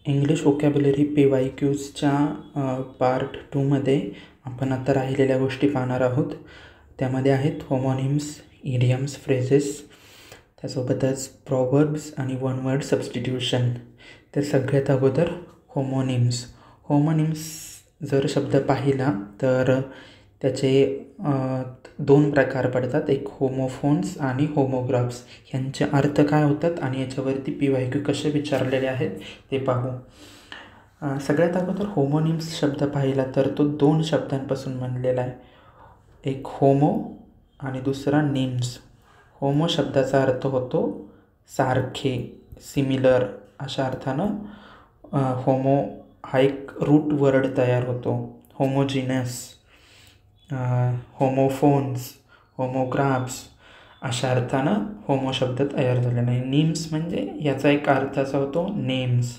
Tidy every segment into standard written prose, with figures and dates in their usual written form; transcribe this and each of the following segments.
English vocabulary PYQच्या part 2मध्ये आपण आता राहिलेल्या गोष्टी पाहणार आहोत. त्यामध्ये आहेत होमोनिम्स, इडियम्स, फ्रेजेस, त्यासोबतच प्रॉवर्ब्स आणि वन वर्ड सबस्टिट्यूशन. तर सगळ्यात अगोदर होमोनिम्स. होमोनिम्स जर शब्द पाहिला तर त्याचे दोन प्रकार पडतात, एक होमोफोन्स आणि होमोग्राफ्स. यांचे अर्थ काय होतात आणि याच्यावरती PYQ कसे विचारलेले आहेत ते पाहू. सगळ्यात अगोदर होमोनिम्स शब्द पाहिला तर तो दोन शब्दांपासून बनलेला आहे, एक होमो आणि दुसरा निम्स. होमो शब्दाचा अर्थ होतो सारखे, सिमिलर अशा अर्थानं होमो हा एक रूट वर्ड तयार होतो. होमोजिनस, होमोफोन्स, होमोग्राफ्स अशा अर्थानं होमो शब्द तयार झालेला आहे. निम्स म्हणजे याचा एक अर्थ असा होतो नेम्स,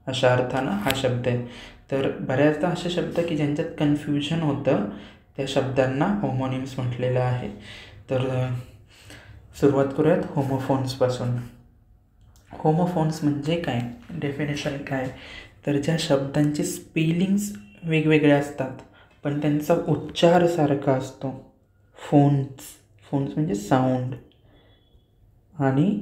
अशा अर्थानं हा शब्द आहे. तर बऱ्याचदा असे शब्द की ज्यांच्यात कन्फ्युजन होतं त्या शब्दांना होमोनिम्स म्हटलेलं आहे. तर सुरुवात करूयात होमोफोन्सपासून. होमोफोन्स म्हणजे काय, डेफिनेशन काय, तर ज्या शब्दांचे स्पेलिंग्स वेगवेगळे असतात पण त्यांचा उच्चार सारखा असतो. फोन्स म्हणजे साऊंड, आणि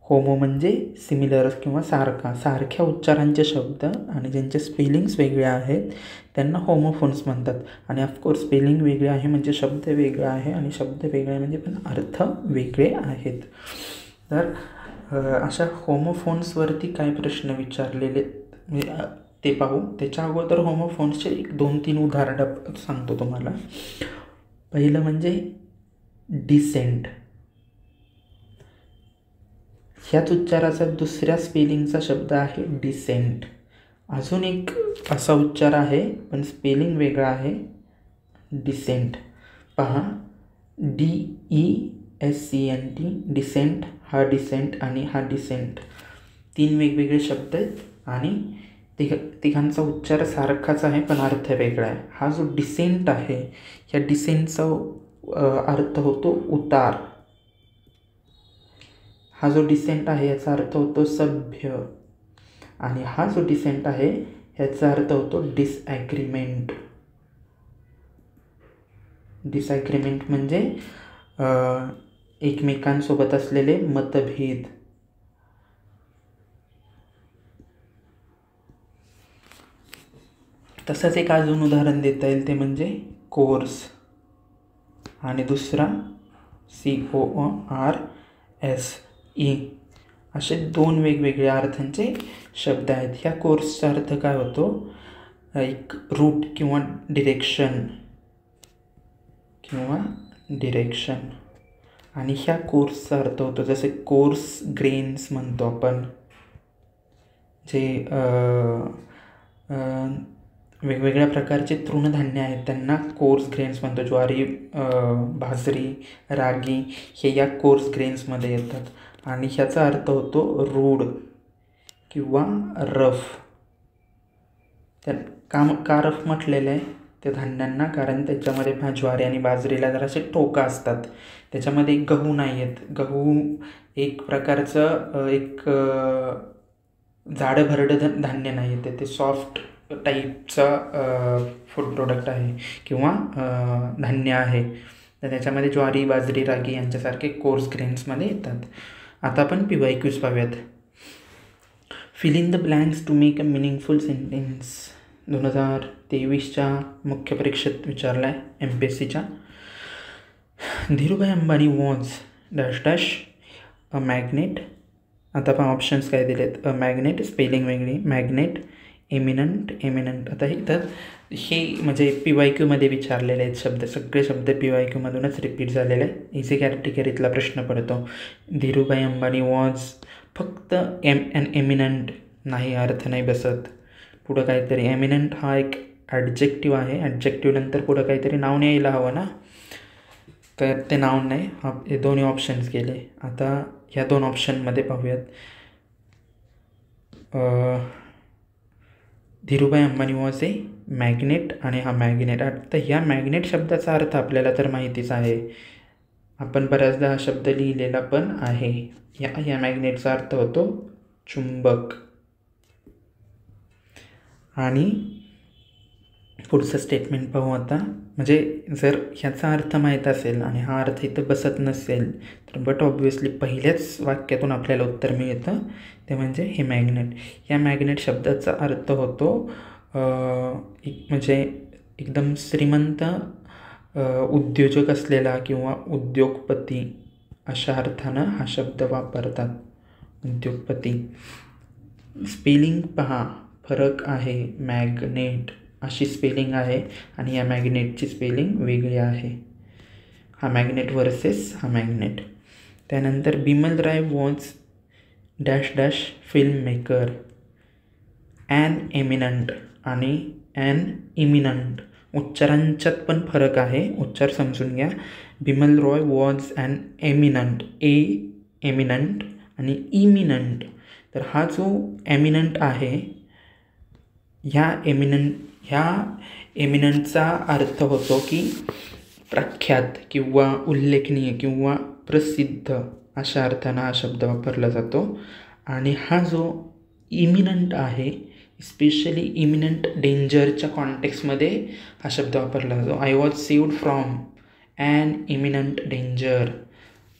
होमो म्हणजे सिमिलर किंवा सारख्या उच्चारांचे शब्द आणि ज्यांचे स्पेलिंग्स वेगळे आहेत त्यांना होमोफोन्स म्हणतात. आणि ऑफकोर्स स्पेलिंग वेगळे आहे म्हणजे शब्द वेगळा आहे, आणि शब्द वेगळे म्हणजे पण अर्थ वेगळे आहेत. तर अशा होमोफोन्सवरती काय प्रश्न विचारलेले ते पाहू. त्याच्या अगोदर होमोफोन्सचे 2-3 उदाहरणं सांगतो तुम्हाला. पहिलं म्हणजे डिसेंट. ह्याच उच्चाराचा दुसऱ्या स्पेलिंगचा शब्द आहे डिसेंट. अजून एक असा उच्चार आहे पण स्पेलिंग वेगळा आहे, डिसेंट. पहा, DESCENT, डिसेंट. हा डिसेंट आणि हा डिसेंट 3 वेगवेगळे शब्द आहेत आणि तिघांचा उच्चार सारखाच आहे पण अर्थ वेगळा आहे. हा जो डिसेंट आहे, ह्या डिसेंटचा अर्थ होतो उतार. हा जो डिसेंट आहे याचा अर्थ होतो सभ्य, आणि हा जो डिसेंट आहे ह्याचा अर्थ होतो डिसॲग्रीमेंट. डिसॲग्रीमेंट म्हणजे एकमेकांसोबत असलेले मतभेद. तसंच एक अजून उदाहरण देता येईल ते म्हणजे कोर्स, आणि दुसरा CORSE. असे 2 वेगवेगळ्या अर्थांचे शब्द आहेत. ह्या कोर्सचा अर्थ काय होतो, एक रूट किंवा डिरेक्शन, आणि ह्या कोर्सचा अर्थ होतो जसे कोर्स ग्रेन्स म्हणतो आपण, जे वेगवेगळ्या प्रकारचे तृणधान्य आहेत त्यांना कोर्स ग्रेन्स म्हणतो. ज्वारी, बाजरी, रागी हे या कोर्स ग्रेन्समध्ये येतात. आणि ह्याचा अर्थ होतो रूड किंवा रफ. का रफ म्हटलेलं आहे त्या धान्यांना, कारण त्याच्यामध्ये ज्वारी आणि बाजरीला जरासे टोका असतात, त्याच्यामध्ये गहू नाही आहेत. गहू एक प्रकारचं एक जाडं भरडं धान्य नाही आहे, ते सॉफ्ट टाईपचा फूड प्रोडक्ट आहे किंवा धान्य आहे. तर त्याच्यामध्ये ज्वारी, बाजरी, रागी यांच्यासारखे कोर्स ग्रेन्समध्ये येतात. आता आपण PYQs पाहूयात. Fill in the blanks to make a meaningful sentence. 2023च्या मुख्य परीक्षेत विचारला आहे MPSCच्या. Dhirubhai Ambani was dash dash a magnate. आता आपण ऑप्शन्स काय दिलेत, मॅग्नेट, स्पेलिंग वेगळी, मॅग्नेट, एमिनंट. आता हे म्हणजे PYQमध्ये विचारलेले आहेत शब्द, सगळे शब्द PYQमधूनच रिपीट झालेले आहेत. इझी कॅटेगरीतला प्रश्न पडतो. धीरूभाई अंबानी वॉज, फक्त एमिनंट नाही, अर्थ नाही बसत. पुढं काहीतरी, एमिनंट हा एक ॲडजेक्टिव्ह आहे, ॲडजेक्टिव्ह नंतर पुढं काहीतरी नाव यायला हवं ना, तर ते नाव नाही. हे दोन्ही ऑप्शन्स गेले. आता ह्या 2 ऑप्शनमध्ये पाहूयात. Dhirubhai Ambani was a magnet आणि हा मॅग्नेट. तर ह्या मॅग्नेट शब्दाचा अर्थ आपल्याला तर माहितीच आहे, आपण बऱ्याचदा हा शब्द लिहिलेला पण आहे. या मॅग्नेटचा अर्थ होतो चुंबक. आणि पुढचं स्टेटमेंट पाहू आता. म्हणजे जर ह्याचा अर्थ माहीत असेल आणि हा अर्थ इथं बसत नसेल तर बट ऑब्व्हियसली पहिल्याच वाक्यातून आपल्याला उत्तर मिळतं, ते म्हणजे हे मॅग्नेट. या मॅग्नेट शब्दाचा अर्थ होतो म्हणजे एकदम श्रीमंत उद्योजक असलेला किंवा उद्योगपती अशा अर्थानं हा शब्द वापरतात, उद्योगपती. स्पेलिंग पहा, फरक आहे. मॅग्नेट अशी स्पेलिंग आहे आणि या मॅग्नेटची स्पेलिंग वेगळी आहे. हा मॅग्नेट वर्सेस हा मॅग्नेट. त्यानंतर Bimal Roy was dash dash film maker. An eminent आणि ॲन इमिनंट उच्चारांच्यात पण फरक आहे, उच्चार समजून घ्या. Bimal Roy was an eminent, eminent आणि इमिनंट. तर हा जो एमिनंट आहे, ह्या एमिनंटचा अर्थ होतो की प्रख्यात किंवा उल्लेखनीय किंवा प्रसिद्ध अशा अर्थानं हा शब्द वापरला जातो. आणि हा जो इमिनंट आहे, स्पेशली इमिनंट डेंजरच्या कॉन्टेक्स्टमध्ये हा शब्द वापरला जातो. I was saved from an imminent danger.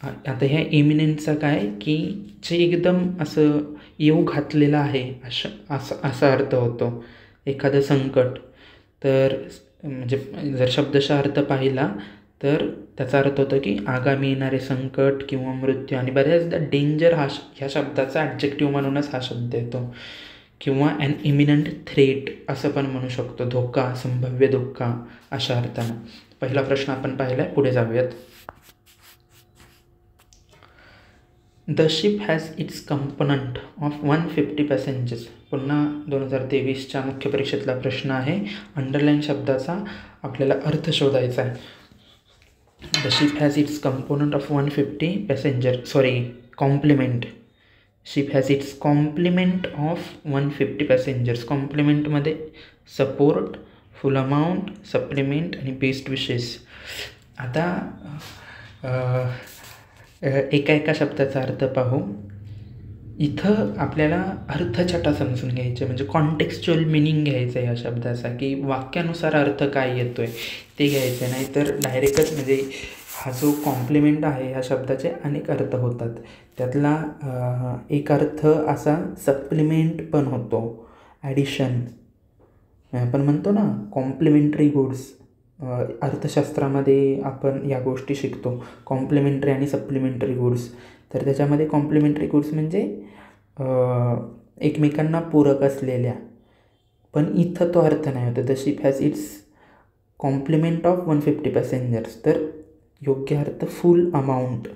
आता ह्या इमिनंटचा काय की जे एकदम असं येऊ घातलेलं आहे असा अर्थ होतो, एखादं संकट. तर म्हणजे जर शब्दशः अर्थ पाहिला तर त्याचा अर्थ होतो की आगामी येणारे संकट किंवा मृत्यू. आणि बऱ्याचदा डेंजर ह्या शब्दाचा ॲडजेक्टिव्ह म्हणूनच हा शब्द येतो. किंवा ॲन इमिनंट थ्रेट असं पण म्हणू शकतो, धोका, संभाव्य धोका अशा अर्थानं. पहिला प्रश्न आपण पाहिला आहे, पुढे जाऊयात. The ship has its component of 150 passengers. पुन्हा 2023च्या मुख्य परीक्षेतला प्रश्न आहे. अंडरलाईन शब्दाचा आपल्याला अर्थ शोधायचा आहे. The ship has its component of 150 passenger, complement. Ship has its complement of 150 passengers. कॉम्प्लिमेंटमध्ये सपोर्ट, फुल अमाऊंट, सप्लिमेंट आणि बेस्ट विशेस. आता एका शब्दाचा अर्थ पाहू. इथं आपल्याला अर्थछटा समजून घ्यायचे, म्हणजे कॉन्टेक्स्च्युअल मिनिंग घ्यायचं आहे या शब्दाचा, की वाक्यानुसार अर्थ काय येतो आहे ते घ्यायचं. नाही तर डायरेक्टच म्हणजे हा जो कॉम्प्लिमेंट आहे ह्या शब्दाचे अनेक अर्थ होतात. त्यातला एक अर्थ असा सप्लिमेंट पण होतो, ॲडिशन. आपण म्हणतो ना कॉम्प्लिमेंटरी गुड्स. अर्थशास्त्रामध्ये आपण या गोष्टी शिकतो, कॉम्प्लिमेंटरी आणि सप्लिमेंटरी गुड्स. तर त्याच्यामध्ये कॉम्प्लिमेंटरी गुड्स म्हणजे एकमेकांना पूरक असलेल्या. पण इथं तो अर्थ नाही होता. The ship has its complement of 150 passengers. तर योग्य अर्थ फुल अमाऊंट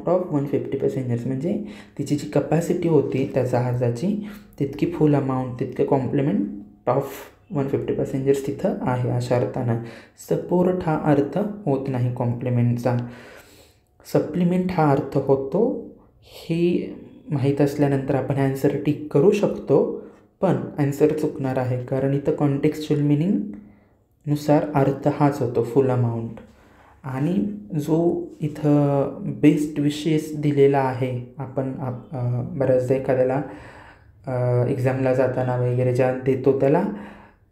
ऑफ 150 पॅसेंजर्स. म्हणजे तिची जी कपॅसिटी होती त्या जहाजाची तितकी फुल अमाऊंट, तितके कॉम्प्लिमेंट ऑफ 150 पॅसेंजर्स तिथं आहे अशा अर्थानं. सपोर्ट हा अर्थ होत नाही कॉम्प्लिमेंटचा. सप्लिमेंट हा अर्थ होतो. हे माहीत असल्यानंतर आपण ॲन्सर टिक करू शकतो, पण ॲन्सर चुकणार आहे, कारण इथं कॉन्टेक्स्च्युअल मिनिंगनुसार अर्थ हाच होतो, फुल अमाऊंट. आणि जो इथं बेस्ट विशेस दिलेला आहे, आपण बऱ्याचदा एखाद्याला एक्झामला जाताना वगैरे ज्या देतो त्याला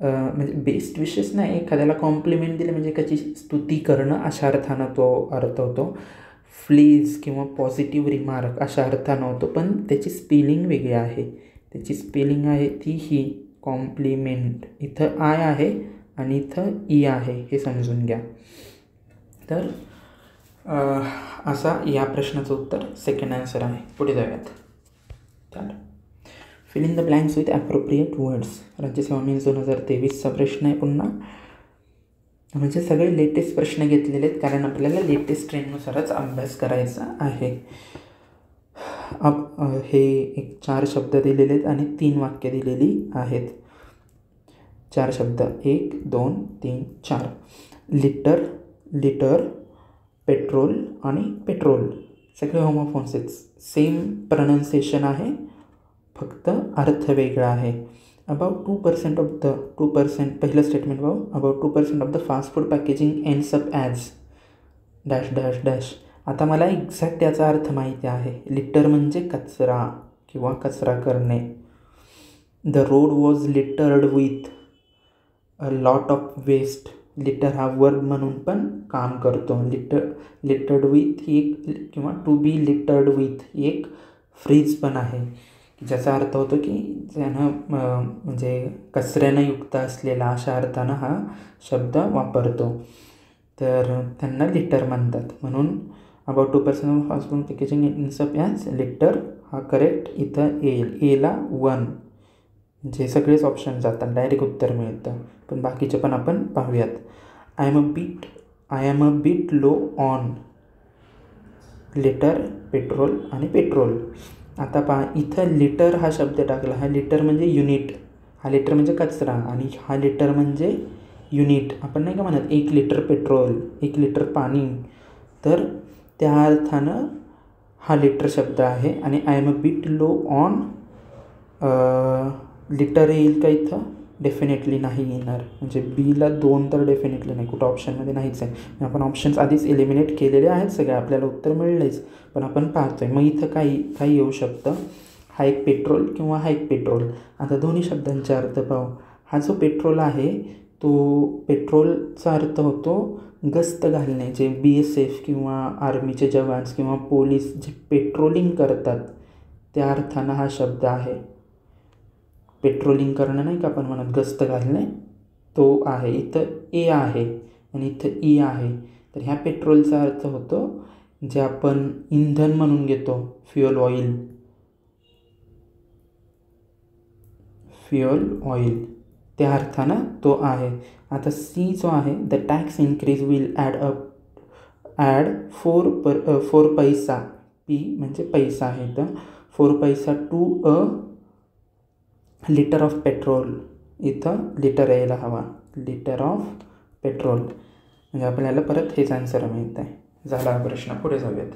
म्हणजे बेस्ट विशेस नाही, एखाद्याला कॉम्प्लिमेंट दिले म्हणजे त्याची स्तुती करणं अशा अर्थानं तो अर्थ होतो. फ्लेज किंवा पॉझिटिव्ह रिमार्क अशा अर्थानं होतो, पण त्याची स्पेलिंग वेगळी आहे. त्याची स्पेलिंग आहे ती ही कॉम्प्लिमेंट. इथं आय आहे आणि इथं ई आहे, हे समजून घ्या. तर असा या प्रश्नाचं उत्तर सेकंड आन्सर आहे. पुढे जाऊयात. तर fill in the blanks with appropriate words. राज्यसेवा मीन्स 2023चा प्रश्न आहे पुन्हा. म्हणजे सगळे लेटेस्ट प्रश्न घेतलेले आहेत, कारण आपल्याला लेटेस्ट ट्रेंडनुसारच अभ्यास करायचा आहे. हे एक 4 शब्द दिलेले आहेत आणि 3 वाक्य दिलेली आहेत. 4 शब्द, 1, 2, 3, 4. लिटर, पेट्रोल आणि पेट्रोल सगळे होमोफोन्स आहेत. सेम प्रोनाउन्सिएशन आहे, फक्त अर्थ वेगळा आहे. अबाउट 2% ऑफ द 2%, पहिलं स्टेटमेंट पाहू. About 2% of the fast food packaging ends up as dash dash dash. आता मला एक्झॅक्ट याचा अर्थ माहिती आहे. लिटर म्हणजे कचरा किंवा कचरा करणे. The road was littered with a lot of waste. Litter हा वर्ब म्हणून पण काम करतो. लिटर्ड विथ ही एक, किंवा टू बी लिटर्ड विथ ही एक फ्रेज पण आहे, ज्याचा अर्थ होतो की ज्यानं म्हणजे कचऱ्यानं युक्त असलेला, अशा अर्थानं हा शब्द वापरतो. तर त्यांना लिटर म्हणतात. म्हणून about 2% of fast food packaging ends up as litter हा करेक्ट इथं येईल. एला 1, म्हणजे सगळेच ऑप्शन जातात, डायरेक्ट उत्तर मिळतं. पण बाकीचे पण आपण पाहूयात. I am a bit low on litre petrol आणि पेट्रोल. आता पहा, इथं लिटर हा शब्द टाकला. हा लिटर म्हणजे युनिट, हा लिटर म्हणजे कचरा, आणि हा लिटर म्हणजे युनिट. आपण नाही का म्हणत 1 लिटर पेट्रोल, 1 लिटर पाणी, तर त्या अर्थानं हा लिटर शब्द आहे. आणि I am a bit low on litre येईल का इथं? डेफिनेटली नाही येणार. म्हणजे बीला 2 तर डेफिनेटली नाही, कुठं ऑप्शनमध्ये नाहीच आहे. आपण ऑप्शन्स आधीच एलिमिनेट केलेले आहेत सगळे, आपल्याला उत्तर मिळलेच, पण आपण पाहतो आहे. मग इथं काही येऊ शकतं. हा एक पेट्रोल किंवा हा एक पेट्रोल. आता दोन्ही शब्दांचे अर्थ पाहू. हा जो पेट्रोल आहे तो पेट्रोलचा अर्थ होतो गस्त घालणे. जे BSF किंवा आर्मीचे जवान्स किंवा पोलीस जे पेट्रोलिंग करतात, त्या अर्थानं हा शब्द आहे. पेट्रोलिंग करणं नाही का आपण म्हणत, गस्त घालणे, तो आहे. इथं ए आहे आणि इथं ई आहे. तर ह्या पेट्रोलचा अर्थ होतो जे आपण इंधन म्हणून घेतो, फ्युअल ऑइल, त्या अर्थानं तो आहे. आता सी जो आहे, the tax increase will add 4 paisa. P म्हणजे पैसा आहे, तर 4 paisa to a litre of petrol. इथं लिटर यायला हवा, लिटर ऑफ पेट्रोल. म्हणजे आपल्याला परत हेच आन्सर मिळतं आहे. झाला हा प्रश्न. पुढे जाऊयात.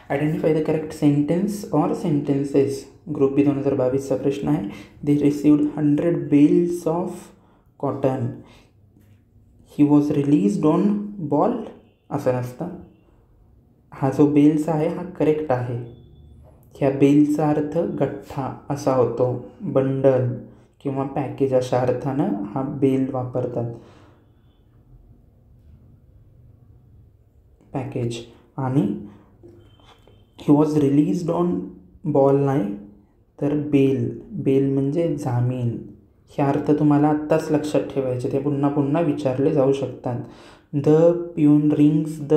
Identify the correct sentence or sentences. Group B 2022चा प्रश्न आहे. They received 100 bales of cotton. He was released on ball, असं नसतं. हा जो बेल्स आहे हा करेक्ट आहे. ह्या बेलचा अर्थ गठ्ठा असा होतो, बंडल किंवा पॅकेज अशा अर्थानं हा बेल वापरतात, पॅकेज. आणि ही वॉज रिलीज्ड ऑन बॉल नाही, तर बेल म्हणजे जामीन. हे अर्थ तुम्हाला आत्ताच लक्षात ठेवायचे, ते पुन्हा पुन्हा विचारले जाऊ शकतात. The peon rings the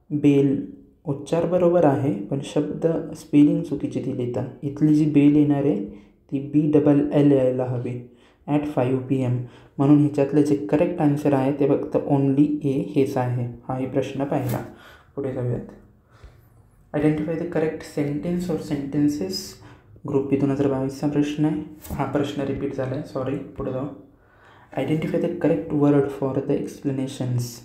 bell, उच्चार बरोबर आहे, पण शब्द स्पेलिंग चुकीची दिली. तर इथली जी बेल येणार आहे ती BLL यायला हवी, ॲट 5 PM. म्हणून ह्याच्यातलं जे करेक्ट आन्सर आहे ते फक्त ओनली ए हेच आहे. हाही प्रश्न पाहिला. पुढे जाऊयात. Identify the correct sentence or sentences. Group B 2022चा प्रश्न आहे. हा प्रश्न रिपीट झाला आहे, सॉरी. पुढे जाऊ. Identify the correct word for the explanations.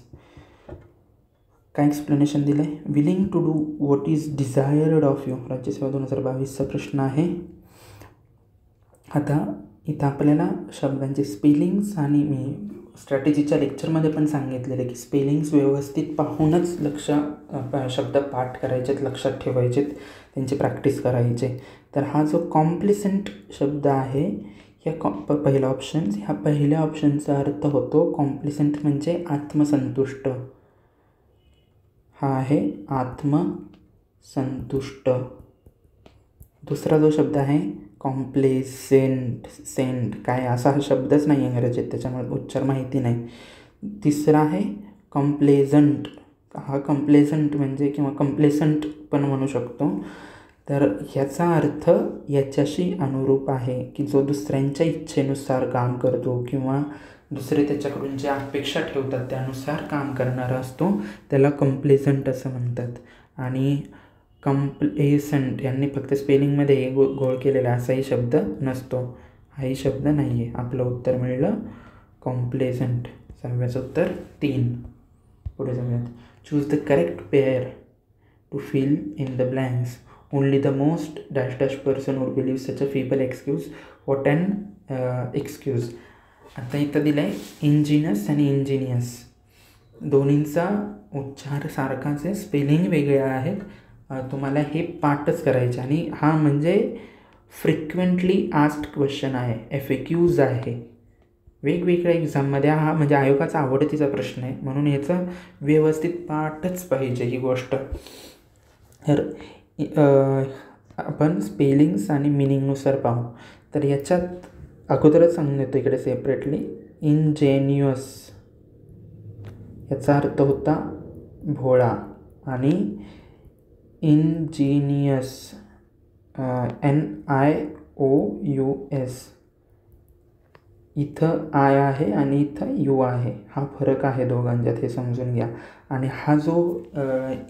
काय एक्सप्लेनेशन दिलं आहे? Willing to do what is desired of you. राज्यसेवा 2022चा प्रश्न आहे. आता इथं आपल्याला शब्दांचे स्पेलिंग्स, आणि मी स्ट्रॅटेजीच्या लेक्चरमध्ये पण सांगितलेलं की स्पेलिंग्स व्यवस्थित पाहूनच शब्द पाठ करायचेत, लक्षात ठेवायचेत, त्यांची प्रॅक्टिस करायचे. तर हा जो कॉम्प्लिसेंट शब्द आहे, ह्या पहिला ऑप्शन, ह्या पहिल्या ऑप्शनचा अर्थ होतो कॉम्प्लिसेंट म्हणजे आत्मसंतुष्ट. हा आहे आत्मसंतुष्ट. दुसरा जो शब्द आहे कॉम्प्लेसेंट, काय असा हा शब्दच नाही इंग्रजीत, त्याच्यामुळे उच्चार माहिती नाही. तिसरा आहे कम्प्लेझंट. हा कम्प्लेझंट म्हणजे किंवा कम्प्लेसंट पण म्हणू शकतो. तर ह्याचा अर्थ याच्याशी अनुरूप आहे की जो दुसऱ्यांच्या इच्छेनुसार काम करतो किंवा दुसरे त्याच्याकडून जे अपेक्षा ठेवतात त्यानुसार काम करणारा असतो, त्याला कम्प्लेझंट असं म्हणतात. आणि कम्प्लेसंट यांनी फक्त स्पेलिंगमध्ये गोळ केलेला असाही शब्द नसतो, हाही शब्द नाही आहे. आपलं उत्तर मिळलं कॉम्प्लेझंट. 6व्याचं उत्तर 3. पुढे जाऊयात. Choose the correct pair to fill in the blanks. Only the most dash person would believe such a feeble excuse. What an excuse. आता इथं दिलं आहे इंजिनियस आणि इंजिनियस, दोन्हींचा उच्चार सारखाच आहे, स्पेलिंग वेगळ्या आहेत. तुम्हाला हे पाठच करायचे. आणि हा म्हणजे फ्रिक्वेंटली आस्क्ड क्वेश्चन आहे, FAQs आहे. वेगवेगळ्या एक्झाममध्ये हा म्हणजे आयोगाचा आवडतीचा प्रश्न आहे, म्हणून याचा व्यवस्थित पाठच पाहिजे ही गोष्ट. तर आपण स्पेलिंग्स आणि मिनिंगनुसार पाहू. तर याच्यात अगोदरच सांगून देतो इकडे सेपरेटली. इंजेन्युअस याचा अर्थ होता भोळा, आणि इंजिनियस NIOUS इथं आय आहे आणि इथं यू आहे. हा फरक आहे दोघांच्यात, हे समजून घ्या. आणि हा जो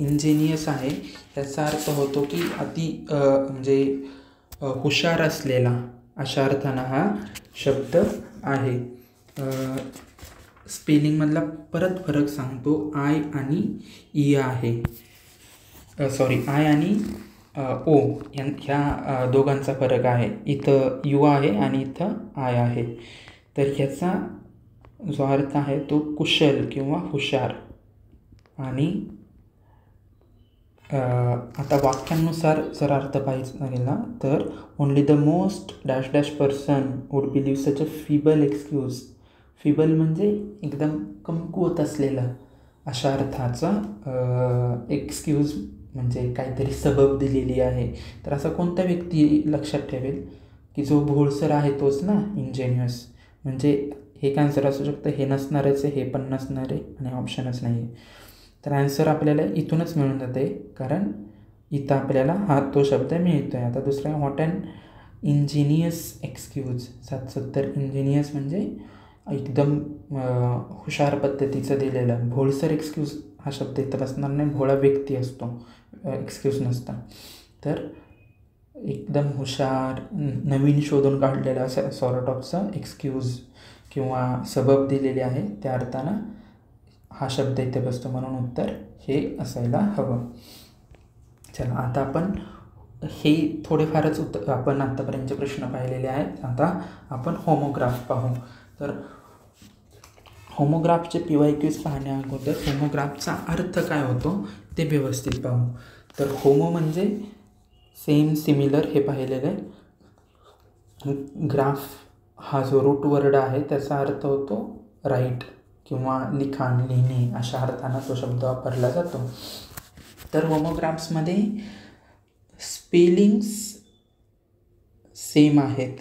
इंजिनियस आहे त्याचा अर्थ होतो की म्हणजे हुशार असलेला, अशा अर्थानं हा शब्द आहे. स्पेलिंगमधला परत फरक सांगतो. आय आणि ई आहे, आय आणि ओ ह्या दोघांचा फरक आहे. इथं यू आहे आणि इथं आय आहे. तर ह्याचा जो अर्थ आहे तो कुशल किंवा हुशार. आणि आता वाक्यांनुसार जर अर्थ पाहायचा गेला तर only the most dash dash person would believe such a feeble excuse. Feeble म्हणजे एकदम कमकुवत असलेलं, अशा अर्थाचा एक्सक्यूज म्हणजे काहीतरी सबब दिलेली आहे. तर असा कोणता व्यक्ती लक्षात ठेवेल की जो भोळसर आहे तोच ना इंजेन्युअस. म्हणजे हे आन्सर असू शकतं, हे नसणारच आहे, हे पण नसणार आहे, आणि ऑप्शनच नाही आहे. तर आन्सर आपल्याला इथूनच मिळून जाते, कारण इथं आपल्याला हा तो शब्द मिळतो आहे. आता दुसरा, what and ingenious excuse. 770 ingenious म्हणजे एकदम हुशार पद्धतीचं दिलेलं. भोळसर एक्सक्यूज हा शब्द इथं बसणार नाही, भोळा व्यक्ती असतो, एक्सक्यूज नसता. तर एकदम हुशार, नवीन शोधून काढलेला असं सॉर्ट ऑफचा एक्सक्यूज किंवा सबब दिलेले आहे, त्या अर्थानं हा शब्द इथे बसतो. म्हणून उत्तर हे असायला हवं. चला, आता आपण हे थोडेफारच आपण आत्तापर्यंतचे प्रश्न पाहिलेले आहेत. आता आपण होमोग्राफ पाहू. तर होमोग्राफचे PYQs पाहण्या अगोदर होमोग्राफचा अर्थ काय होतो ते व्यवस्थित पाहू. तर होमो म्हणजे सेम, सिमिलर हे पाहिलेलं आहे. ग्राफ हा जो रूट वर्ड आहे त्याचा अर्थ होतो राईट किंवा लिखाण, लिहिणे, अशा अर्थानं तो शब्द वापरला जातो. तर होमोग्राफ्समध्ये स्पेलिंग्स सेम आहेत,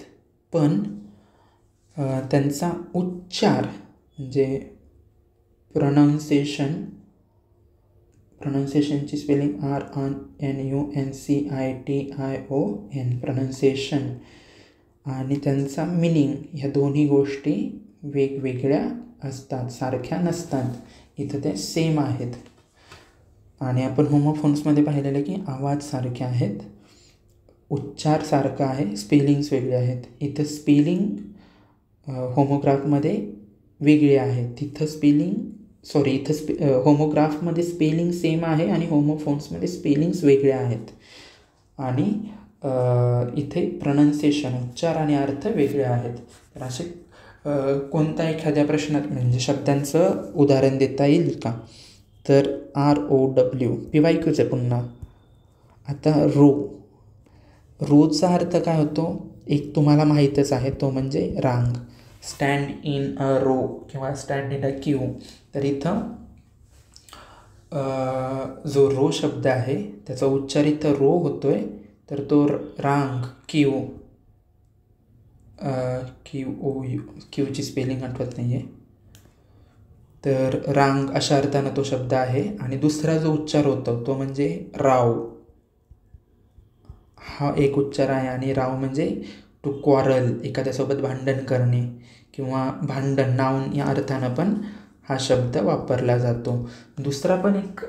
पण त्यांचा उच्चार म्हणजे प्रोनाऊन्सिएशनची स्पेलिंग RNUNCITION प्रोनाऊन्सिएशन, आणि त्यांचा मिनिंग, ह्या दोन्ही गोष्टी वेगवेगळ्या असतात, सारख्या नसतात. इथं ते सेम आहेत. आणि आपण होमोफोन्समध्ये पाहिलेलं की आवाज सारखे आहेत, उच्चार सारखा आहे, स्पेलिंग्स वेगळे आहेत. इथं स्पेलिंग होमोग्राफमध्ये वेगळे आहे. इथं होमोग्राफमध्ये स्पेलिंग सेम आहे आणि होमोफोन्समध्ये स्पेलिंग्स वेगळे आहेत. आणि इथे प्रोनाऊन्सिएशन, उच्चार आणि अर्थ वेगळे आहेत. तर असे कोणत्या एखाद्या प्रश्नात म्हणजे शब्दांचं उदाहरण देता येईल का? तर ROW PYQच आहे पुन्हा. आता रोचा अर्थ काय होतो, एक तुम्हाला माहीतच आहे, तो म्हणजे रांग. स्टँड इन अ रो किंवा स्टँड इन अ क्यू. तर इथं जो रो शब्द आहे त्याचा उच्चार इथं रो होतोय, तर तो रांग, क्यूची स्पेलिंग आठवत नाही आहे, तर रांग अशा अर्थानं तो शब्द आहे. आणि दुसरा जो उच्चार होतो तो म्हणजे राव, हा एक उच्चार आहे. आणि राव म्हणजे टू क्वारल, एखाद्यासोबत भांडण करणे किंवा भांडण, नाऊन या अर्थानं पण हा शब्द वापरला जातो. दुसरा पण एक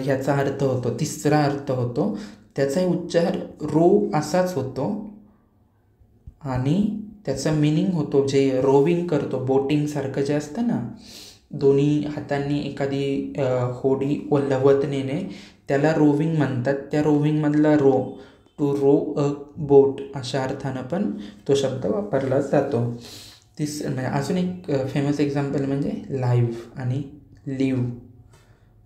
ह्याचा अर्थ होतो, तिसरा अर्थ होतो, त्याचा उच्चार रो असाच होतो आणि त्याचा मिनिंग होतो जे रोविंग करतो, बोटिंगसारखं जे असतं ना, दोन्ही हातांनी एखादी होडी ओलवत नेणे, त्याला रोविंग म्हणतात. त्या रोविंगमधला row, to row a boat, अशा अर्थानं पण तो शब्द वापरला जातो. म्हणजे अजून एक फेमस एक्झाम्पल म्हणजे लाईव्ह आणि लिव्ह.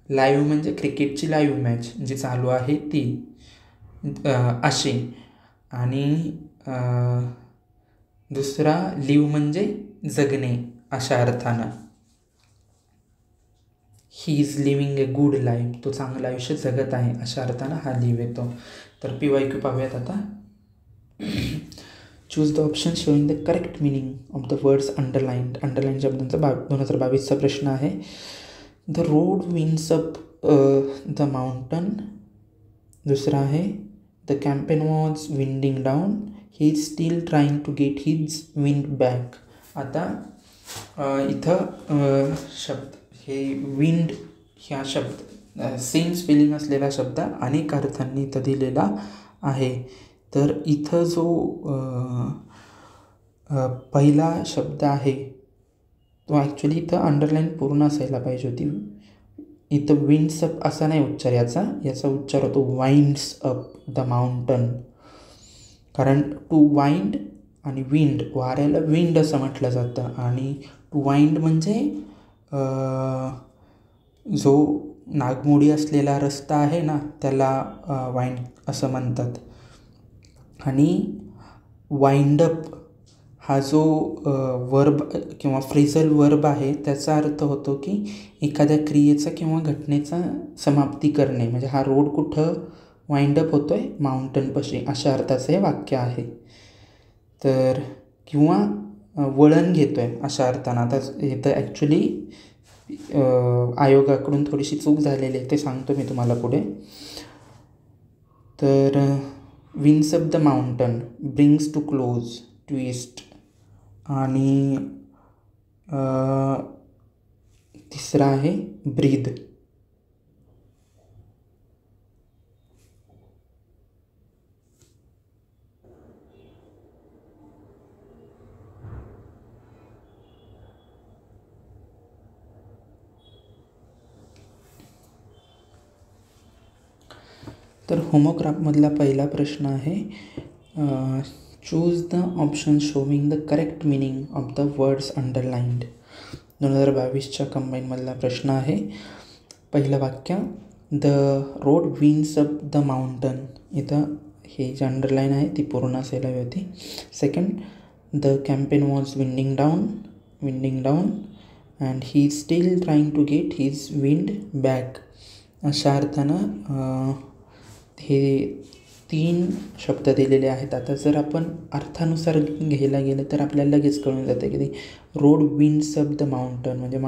लाईव्ह म्हणजे क्रिकेटची लाईव्ह मॅच जी चालू आहे ती, अशी. आणि दुसरा लिव्ह म्हणजे जगणे अशा अर्थानं. He is living a good life, तो चांगलं आयुष्य जगत आहे अशा अर्थानं हा लिव्ह येतो. तर PYQ पाहूयात आता. Choose the option showing the correct meaning of the words underlined. Underline शब्दांचा 2022चा प्रश्न आहे. The road winds up the mountain. दुसरा आहे the campaign was winding down, he is still trying to get his wind back. आता इथं शब्द हे विंड ह्या शब्द सेम स्पेलिंग असलेला शब्द अनेक अर्थांनी इथं दिलेला आहे. तर इथं जो पहिला शब्द आहे तो ॲक्च्युली इथं अंडरलाईन पूर्ण असायला पाहिजे होती. इथं विंड्स अप असा नाही उच्चार याचा उच्चार होतो वाइंड्स अप द माउंटन. कारण टू वाइंड आणि विंड, वाऱ्याला विंड असं म्हटलं जातं आणि टू वाइंड म्हणजे जो नागमोडी असलेला रस्ता आहे ना त्याला वाइंड असं म्हणतात. आणि वाइंडअप हा जो वर्ब किंवा फ्रेझल वर्ब आहे त्याचा अर्थ होतो की एखाद्या क्रियेचा किंवा घटनेचा समाप्ती करणे. म्हणजे हा रोड कुठं वाइंडअप होतो आहे, माउंटनपाशी, अशा अर्थाचं हे वाक्य आहे. तर किंवा वळण घेतो आहे अशा अर्थानं. आता इथं ॲक्च्युली आयोगाकडून थोडीशी चूक झालेली आहे, ते सांगतो मी तुम्हाला पुढे. तर winds up the mountain, brings to close, twist. आणि तिसरा आहे ब्रीद. तर होमोग्राफमधला पहिला प्रश्न आहे choose the option showing the correct meaning of the words underlined. 2022च्या कंबाईनमधला प्रश्न आहे. पहिलं वाक्य the road winds up the mountain. इथं हे जे अंडरलाईन आहे ती पूर्ण असायला हवी होती. Second the campaign was winding down and he still trying to get his wind back. अशा अर्थानं हे 3 शब्द दिलेले आहेत. आता जर आपण अर्थानुसार घ्यायला गेलं तर आपल्याला लगेच कळून जातं की road winds up the mountain म्हणजे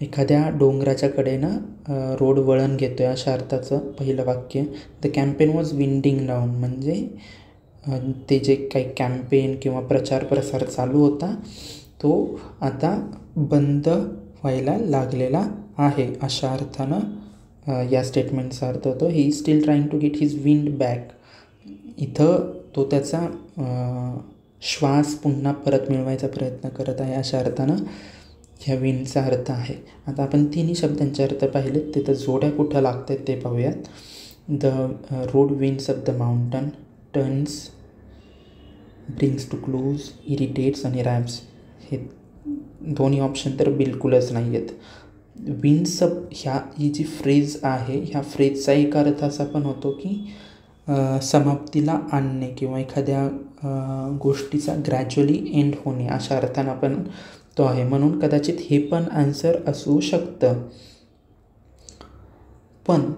एखाद्या डोंगराच्या कडेनं रोड वळण घेतो आहे अशा अर्थाचं पहिलं वाक्य. The campaign was winding down म्हणजे ते जे काही कॅम्पेन किंवा प्रचार प्रसार चालू होता तो आता बंद व्हायला लागलेला आहे अशा अर्थानं या स्टेटमेंटचा अर्थ होतो. He is still trying to get his wind back. इथं तो त्याचा श्वास पुन्हा परत मिळवायचा प्रयत्न करत आहे अशा अर्थानं ह्या विंडचा अर्थ आहे. आता आपण तिन्ही शब्दांचे अर्थ पाहिलेत, तिथं जोड्या कुठं लागत आहेत ते पाहूयात. The road winds up the mountain, turns, brings to close, irritates आणि रॅम्स. हे दोन्ही ऑप्शन तर बिलकुलच नाही आहेत. विंड्स अप ही जी फ्रेज आहे ह्या फ्रेजचा एक अर्थ असा पण होतो की समाप्तीला आणणे किंवा एखाद्या गोष्टीचा ग्रॅज्युअली एंड होणे अशा अर्थानं आपण तो आहे. म्हणून कदाचित हे पण आन्सर असू शकतं. पण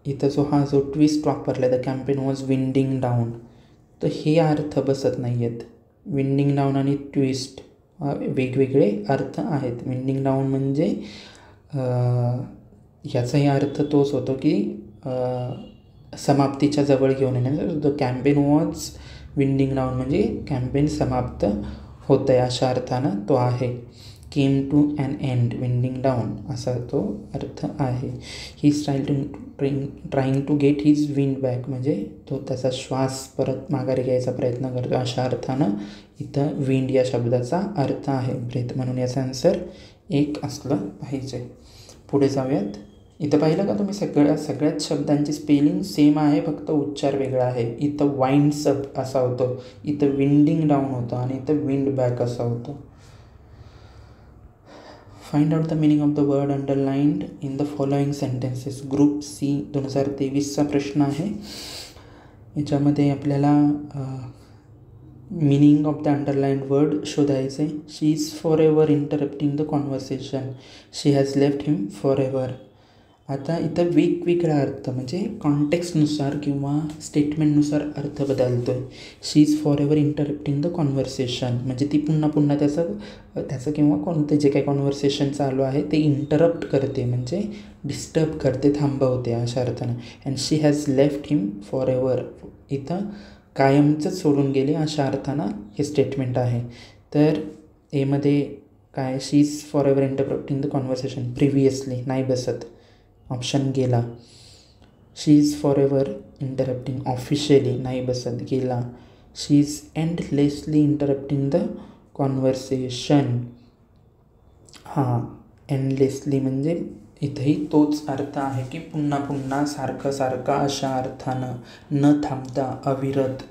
इथं जो ट्विस्ट वापरला the campaign was winding down, तर हे अर्थ बसत नाही आहेत. विंडिंग डाऊन आणि ट्विस्ट वेगवेगळे अर्थ आहेत. विंडिंग डाऊन म्हणजे याचाही अर्थ तोच होतो की समाप्तीच्या जवळ घेऊन येण्याचा. The campaign was winding down म्हणजे कॅम्पेन समाप्त होतं आहे अशा अर्थानं तो आहे. Came to an end, winding down असा तो अर्थ आहे. He trying to get his wind back म्हणजे तो त्याचा श्वास परत माघारी घ्यायचा प्रयत्न करतो अशा अर्थानं इथं विंड या शब्दाचा अर्थ आहे. ब्रेथ. म्हणून याचा आन्सर 1 असलं पाहिजे. पुढे जाऊयात. इथं पाहिलं का तुम्ही सगळ्याच शब्दांची स्पेलिंग सेम आहे, फक्त उच्चार वेगळा आहे. इथं वाइंड्स अप असा होतो, इथं विंडिंग डाऊन होतं आणि इथं विंड बॅक असा होतो. Find out the meaning of the word underlined in the following sentences. Group C 2023चा प्रश्न आहे. याच्यामध्ये आपल्याला meaning of the underline word शोधायचे. She is forever interrupting the conversation. She has left him forever. आता इथं वेगवेगळा अर्थ म्हणजे कॉन्टेक्स्टनुसार किंवा स्टेटमेंटनुसार अर्थ बदलतो आहे. She is forever interrupting the conversation म्हणजे ती पुन्हा पुन्हा त्याचं किंवा कोणतं जे काही कॉन्व्हर्सेशन चालू आहे ते इंटरप्ट करते म्हणजे डिस्टर्ब करते, थांबवते अशा अर्थानं. And she has left him for ever इथं कायमचंच सोडून गेले अशा अर्थानं हे स्टेटमेंट आहे. तर एमध्ये काय, she is forever interrupting the conversation previously नाही बसत, ऑप्शन गेला. She is forever interrupting officially नाही बसत, गेला. She is endlessly interrupting the conversation. हां, एंडलेसली म्हणजे इथंही तोच अर्थ आहे की पुन्हा पुन्हा सारखं सारखं अशा अर्थानं, न थांबता, अविरत.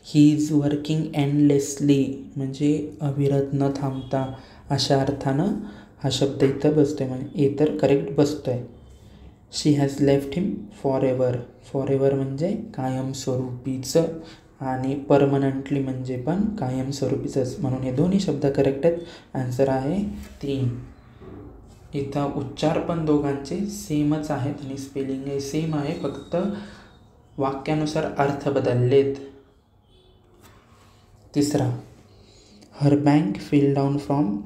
ही इज वर्किंग एंडलेसली म्हणजे अविरत न थांबता अशा अर्थानं हा शब्द इथं बसतो आहे म्हणजे ए तर करेक्ट बसतो आहे. She has left him forever. Forever म्हणजे कायमस्वरूपीचं आणि परमनंटली म्हणजे पण कायमस्वरूपीचंच, म्हणून हे दोन्ही शब्द करेक्ट आहेत. आन्सर आहे 3. इथं उच्चार पण दोघांचे सेमच आहेत आणि स्पेलिंगही सेम आहे, फक्त वाक्यानुसार अर्थ बदललेत. 3. Her bank fell down from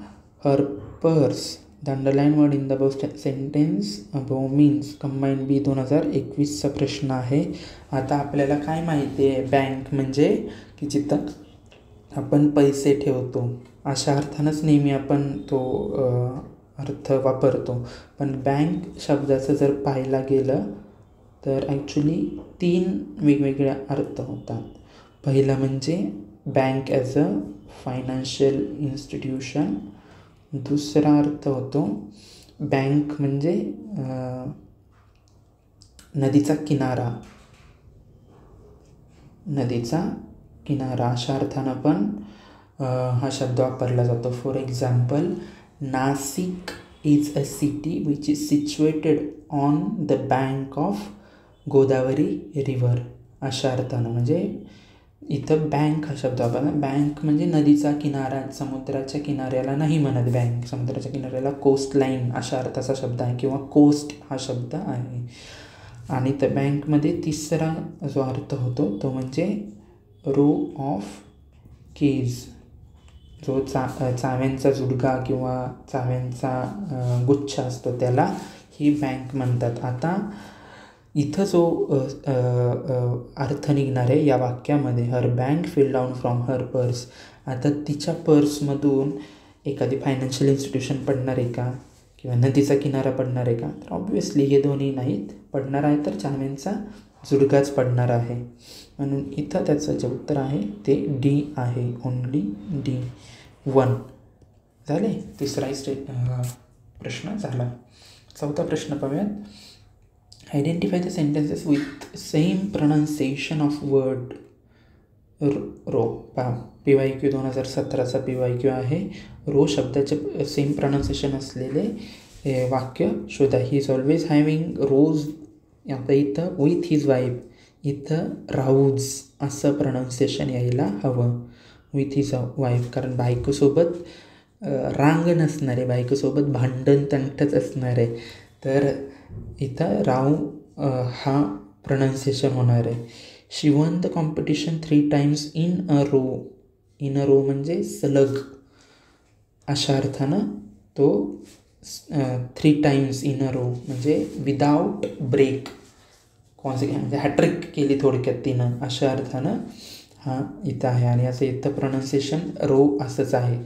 her purse. The underline word in the above sentence above means combined B. 2021चा प्रश्न आहे. आता आपल्याला काय माहिती आहे, बँक म्हणजे की जिथं आपण पैसे ठेवतो अशा अर्थानंच नेहमी आपण तो अर्थ वापरतो. पण बँक शब्दाचं जर पाहायला गेलं तर ॲक्च्युली 3 वेगवेगळ्या अर्थ होतात. पहिला म्हणजे bank as a financial institution. दुसरा अर्थ होतो बँक म्हणजे नदीचा किनारा. नदीचा किनारा अशा अर्थानं पण हा शब्द वापरला जातो. For example, Nashik is a city which is situated on the bank of Godavari river अशा अर्थानं. म्हणजे इथं बँक हा शब्द वापरला. बँक म्हणजे नदीचा किनारा, समुद्राच्या किनाऱ्याला नाही म्हणत बँक, समुद्राच्या किनाऱ्याला कोस्ट लाईन अशा अर्थाचा शब्द आहे किंवा कोस्ट हा शब्द आहे. आणि त्या बँकमध्ये तिसरा जो अर्थ होतो तो म्हणजे रो ऑफ केज. जो चाव्यांचा जुडगा किंवा चाव्यांचा गुच्छ असतो त्याला ही बँक म्हणतात. आता इथं जो अर्थ निघणार आहे या वाक्यामध्ये, her bank fell down from her purse. आता तिच्या पर्समधून एखादी फायनान्शियल इन्स्टिट्यूशन पडणार आहे का किंवा नदीचा किनारा पडणार आहे का, तर ऑब्व्हियसली हे दोन्ही नाहीत. पडणार आहे तर चाव्यांचा जुडगाच पडणार आहे. म्हणून इथं त्याचं जे उत्तर आहे ते डी आहे, ओन्ली डी. 1 झाले. 3रा प्रश्न झाला. 4था प्रश्न पाहूयात. Identify the sentences with same pronunciation of word row. पहा, PYQ 2017चा PYQ आहे. रो शब्दाचे सेम प्रोनाऊन्सिएशन असलेले वाक्य शोधा. He is always having rows. आता इथं विथ हिज वाईफ, इथं राऊज असं प्रोनाऊन्सिएशन यायला हवं, विथ हिज वाईफ. कारण बायकोसोबत रांग नसणार आहे, बायकोसोबत भांडण तंटच असणार आहे. तर इथं राव हा प्रोनाऊन्सिएशन होणार आहे. She won the competition 3 times in a row. In a row म्हणजे सलग अशा अर्थानं तो 3 टाइम्स इन अ रो म्हणजे विदाऊट ब्रेक, म्हणजे हॅट्रिक केली थोडक्यात तिनं अशा अर्थानं हा इथं आहे. आणि असं इथं प्रोनाऊन्सिएशन रो असंच आहे.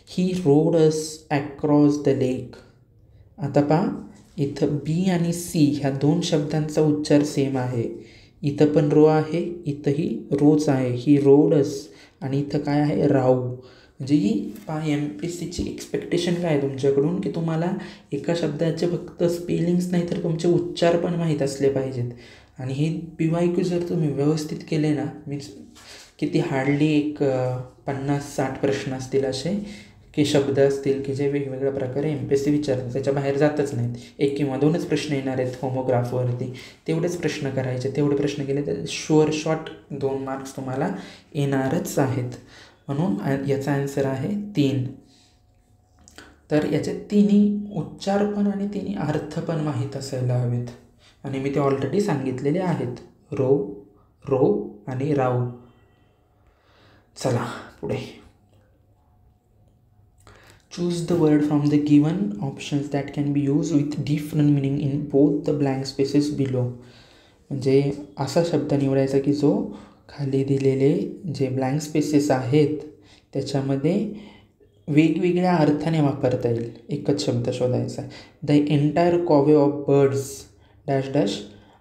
ही रोड अस ॲक्रॉस द लेक. आता पहा, इथं बी आणि सी ह्या 2 शब्दांचा उच्चार सेम आहे. इथं पण रो आहे, इथंही रोच आहे. ही रोडस आणि इथं काय आहे, राव. म्हणजे ही MPSCची एक्सपेक्टेशन काय आहे तुमच्याकडून की तुम्हाला एका शब्दाचे फक्त स्पेलिंग्स नाही तर तुमचे उच्चार पण माहीत असले पाहिजेत. आणि हे PYQ जर तुम्ही व्यवस्थित केले ना, मीन्स किती हार्डली एक 50-60 प्रश्न असतील असे की शब्द असतील की जे वेगवेगळ्या प्रकारे MPSC विचारतात, त्याच्या बाहेर जातच नाहीत. 1 किंवा 2च प्रश्न येणार आहेत होमोग्राफवरती, तेवढेच प्रश्न करायचे. तेवढे प्रश्न केले तर शुअर शॉट 2 मार्क्स तुम्हाला येणारच आहेत. म्हणून याचा आन्सर आहे 3. तर याचे तिन्ही उच्चार पण आणि तिन्ही अर्थ पण माहीत असायला हवेत आणि मी ते ऑलरेडी सांगितलेले आहेत. रो, रो आणि राव. चला पुढे. Choose the word from the given options that can be use with different meaning in both the blank spaces below. म्हणजे असा शब्द निवडायचा की जो खाली दिलेले जे ब्लँक स्पेसेस आहेत त्याच्यामध्ये वेगवेगळ्या अर्थाने वापरता येईल. एकच शब्द शोधायचा. The entire covey of birds dash dash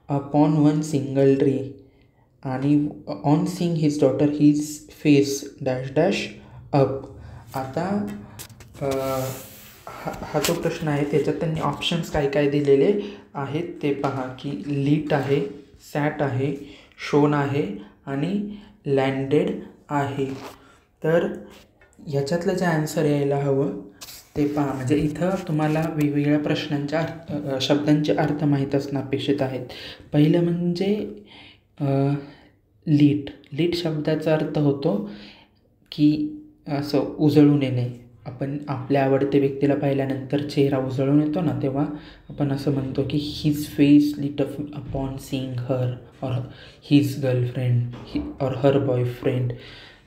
upon one single tree आणि on seeing his daughter his face dash dash up. आता हा जो प्रश्न आहे त्याच्यात त्यांनी ऑप्शन्स काय काय दिलेले आहेत ते पहा की लीट आहे, सॅट आहे, शोन आहे आणि लँडेड आहे. तर ह्याच्यातलं जे आन्सर यायला हवं ते पहा. म्हणजे इथं तुम्हाला वेगवेगळ्या प्रश्नांच्या शब्दांचे अर्थ माहीत असणं अपेक्षित आहेत. पहिलं म्हणजे लीट. लीट शब्दाचा अर्थ होतो की असं उजळून येणे. आपण आपल्या आवडत्या व्यक्तीला पाहिल्यानंतर चेहरा उजळून येतो ना, तेव्हा आपण असं म्हणतो की his face lit upon seeing her or his girlfriend or her boyfriend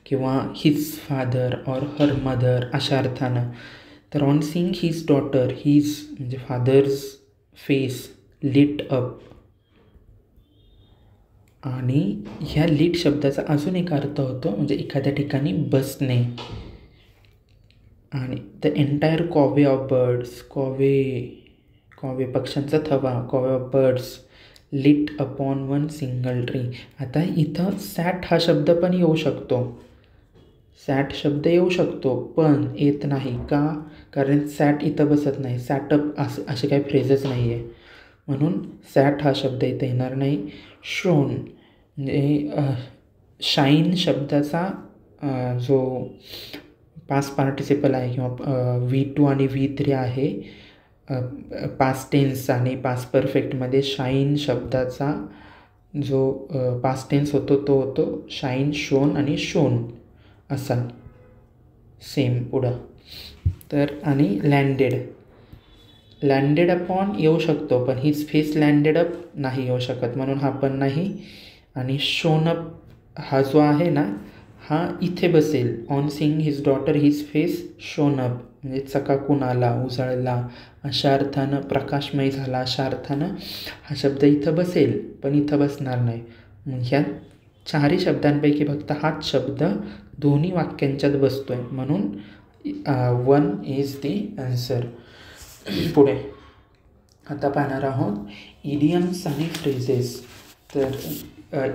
किंवा his father or her mother अशा अर्थानं. तर on seeing his daughter, his म्हणजे फादर्स फेस लिट अप. आणि ह्या लीट शब्दाचा अजून एक अर्थ होतो म्हणजे एखाद्या ठिकाणी बसणे. आणि the entire covey of birds, covey पक्ष्यांचा थवा, covey of birds lit upon one single tree. आता इथं सॅट हा शब्द पण येऊ शकतो. सॅट शब्द येऊ शकतो पण येत नाही का? कारण सॅट इथं बसत नाही. सॅटअप असे काही फ्रेजेस नाही आहे म्हणून सॅट हा शब्द इथं येणार नाही. शोन म्हणजे शाईन शब्दाचा जो पास्ट पार्टिसिपल आहे किंवा V2 आणि V3 आहे पास्ट टेन्स आणि पास्ट परफेक्टमध्ये शाईन शब्दाचा जो पास्ट टेन्स होतो तो होतो शाईन, शोन आणि शोन असा सेम पुढं. तर आणि लँडेड अपॉन येऊ शकतो पण हिज फेस लँडेड अप नाही येऊ शकत म्हणून हा पण नाही. आणि शोन अप हा जो आहे ना हा इथे बसेल. On seeing his daughter his face shown up म्हणजे चकाकून आला, उजळला अशा अर्थानं, प्रकाशमय झाला अशा अर्थानं हा शब्द इथं बसेल पण इथं बसणार नाही. मग ह्या चारही शब्दांपैकी फक्त हाच शब्द दोन्ही वाक्यांच्यात बसतो आहे म्हणून 1 इज दी आन्सर. पुढे आता पाहणार आहोत इडियम्स आणि फ्रेजेस. तर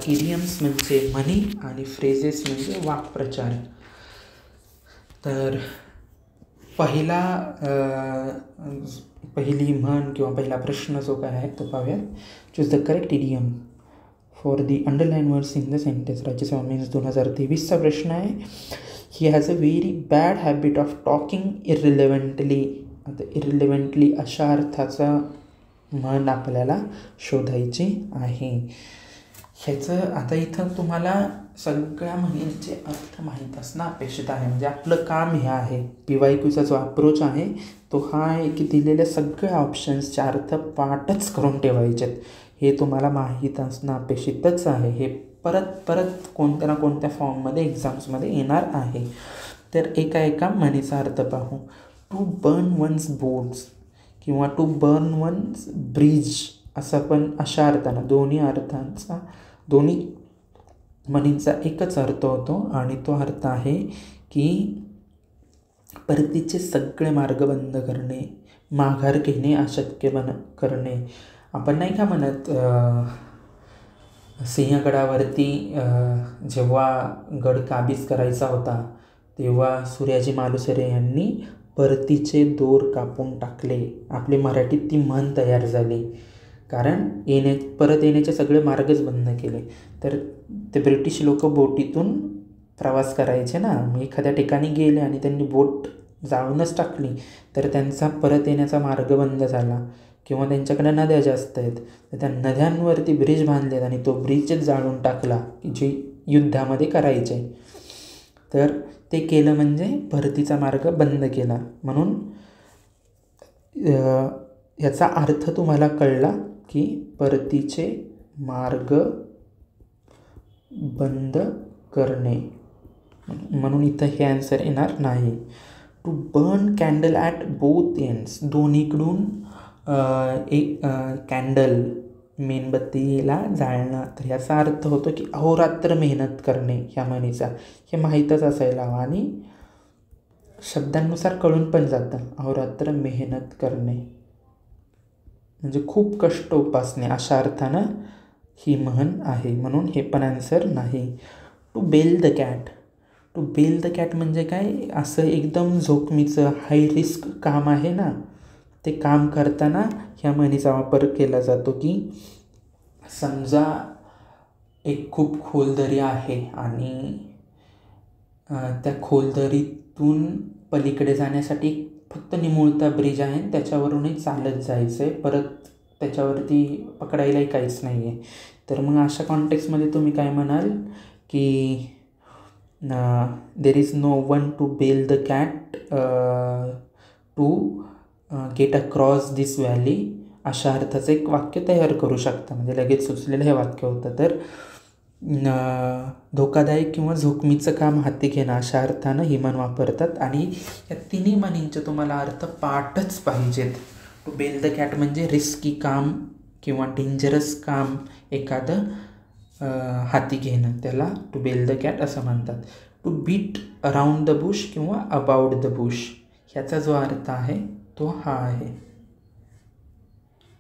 इडियम्स म्हणजे म्हणी आणि फ्रेजेस म्हणजे वाक्प्रचार. तर पहिली म्हण किंवा पहिला प्रश्न जो काय आहे तो पाहूयात. Choose the correct idiom for the underline words in the sentence. राज्यसभा मीन्स 2023चा प्रश्न आहे. He has a very bad habit of talking irrelevantly. आता इररिलेव्हंटली अशा अर्थाचा म्हण आपल्याला शोधायची आहे. ह्याचं आता इथं तुम्हाला सगळ्या म्हणींचे अर्थ माहीत असणं अपेक्षित आहे. म्हणजे आपलं काम हे आहे. PYQचा जो अप्रोच आहे तो हा आहे की दिलेल्या सगळ्या ऑप्शन्सचे अर्थ पाठच करून ठेवायचेत. हे तुम्हाला माहीत असणं अपेक्षितच आहे. हे परत परत कोणत्या ना कोणत्या फॉर्ममध्ये एक्झाम्समध्ये येणार आहे. तर एका म्हणीचा अर्थ पाहू. टू बर्न वन्स बोर्ड्स किंवा टू बर्न वन्स ब्रिज असं पण अशा अर्थानं दोन्ही म्हणींचा एकच अर्थ होतो आणि तो अर्थ आहे की परतीचे सगळे मार्ग बंद करणे, माघार घेणे अशक्य करणे. आपण नाही का म्हणत सिंहगडावरती जेव्हा गड काबीज करायचा होता तेव्हा सूर्याजी मालुसरे यांनी परतीचे दोर कापून टाकले. आपली मराठीत ती म्हण तयार झाली कारण परत येण्याचे सगळे मार्गच बंद केले. तर ते ब्रिटिश लोक बोटीतून प्रवास करायचे ना, मग एखाद्या ठिकाणी गेले आणि त्यांनी बोट जाळूनच टाकली तर त्यांचा परत येण्याचा मार्ग बंद झाला. किंवा त्यांच्याकडे नद्या जास्त आहेत तर त्या नद्यांवरती ब्रिज बांधलेत आणि तो ब्रिजच जाळून टाकला की जे युद्धामध्ये करायचे. तर ते केलं म्हणजे परतीचा मार्ग बंद केला. म्हणून याचा अर्थ तुम्हाला कळला की परतीचे मार्ग बंद करणे. म्हणून इथं हे आन्सर येणार नाही. To burn candle at both ends, दोन्हीकडून एक कॅन्डल मेणबत्तीला जाळणं. तर याचा अर्थ होतो की अहोरात्र मेहनत करणे ह्या म्हणीचा. हे माहीतच असायला हवं आणि शब्दांनुसार कळून पण जातं. अहोरात्र मेहनत करणे म्हणजे खूप कष्ट उपासणे अशा अर्थानं ही म्हण आहे. म्हणून हे पण आन्सर नाही. To bell the cat, to bell the cat म्हणजे काय, असं एकदम जोखमीचं हाय रिस्क काम आहे ना, ते काम करताना ह्या म्हणीचा वापर केला जातो. की समजा एक खूप खोल दरी आहे आणि त्या खोल दरीतून पलीकडे जाण्यासाठी फक्त निमुळता ब्रिज आहे, त्याच्यावरूनही चालत जायचं आहे, परत त्याच्यावरती पकडायलाही काहीच नाही आहे. तर मग अशा कॉन्टेक्स्टमध्ये तुम्ही काय म्हणाल की there is no one to bell the cat to get across this valley, अशा अर्थाचं एक वाक्य तयार करू शकता. म्हणजे लगेच सुचलेलं हे वाक्य होतं. तर धोकादायक किंवा जोखमीचं काम हाती घेणं अशा अर्थानं ही म्हण वापरतात. आणि या तिन्ही म्हणींचे तुम्हाला अर्थ पाठच पाहिजेत. टू बेल द कॅट म्हणजे रिस्की काम किंवा डेंजरस काम एखादं हाती घेणं, त्याला टू बेल द कॅट असं म्हणतात. To beat around the bush किंवा अबाउट द बुश, ह्याचा जो अर्थ आहे तो हा आहे.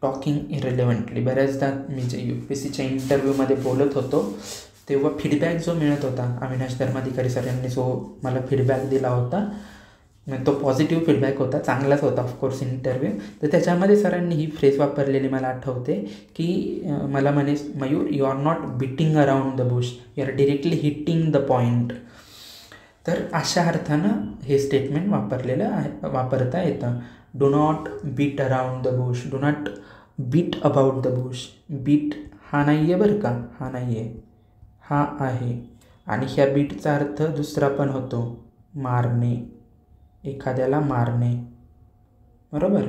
Talking irrelevantly. बऱ्याचदा मी जे UPSCच्या इंटरव्ह्यूमध्ये बोलत होतो तेव्हा फीडबॅक जो मिळत होता, अविनाश धर्माधिकारी सर यांनी जो मला फीडबॅक दिला होता, तो पॉझिटिव्ह फीडबॅक होता, चांगलाच होता ऑफकोर्स इंटरव्ह्यू. तर त्याच्यामध्ये सरांनी ही फ्रेज वापरलेली मला आठवते की मला म्हणे, Mayur you are not beating around the bush, you are directly hitting the point. तर अशा अर्थानं हे स्टेटमेंट वापरता येतं. Do not beat around the bush, do not beat about the bush. Beat हा नाही आहे बरं का, हा नाही आहे, हा आहे. आणि ह्या बीटचा अर्थ दुसरा पण होतो, मारणे, एखाद्याला मारणे, बरोबर.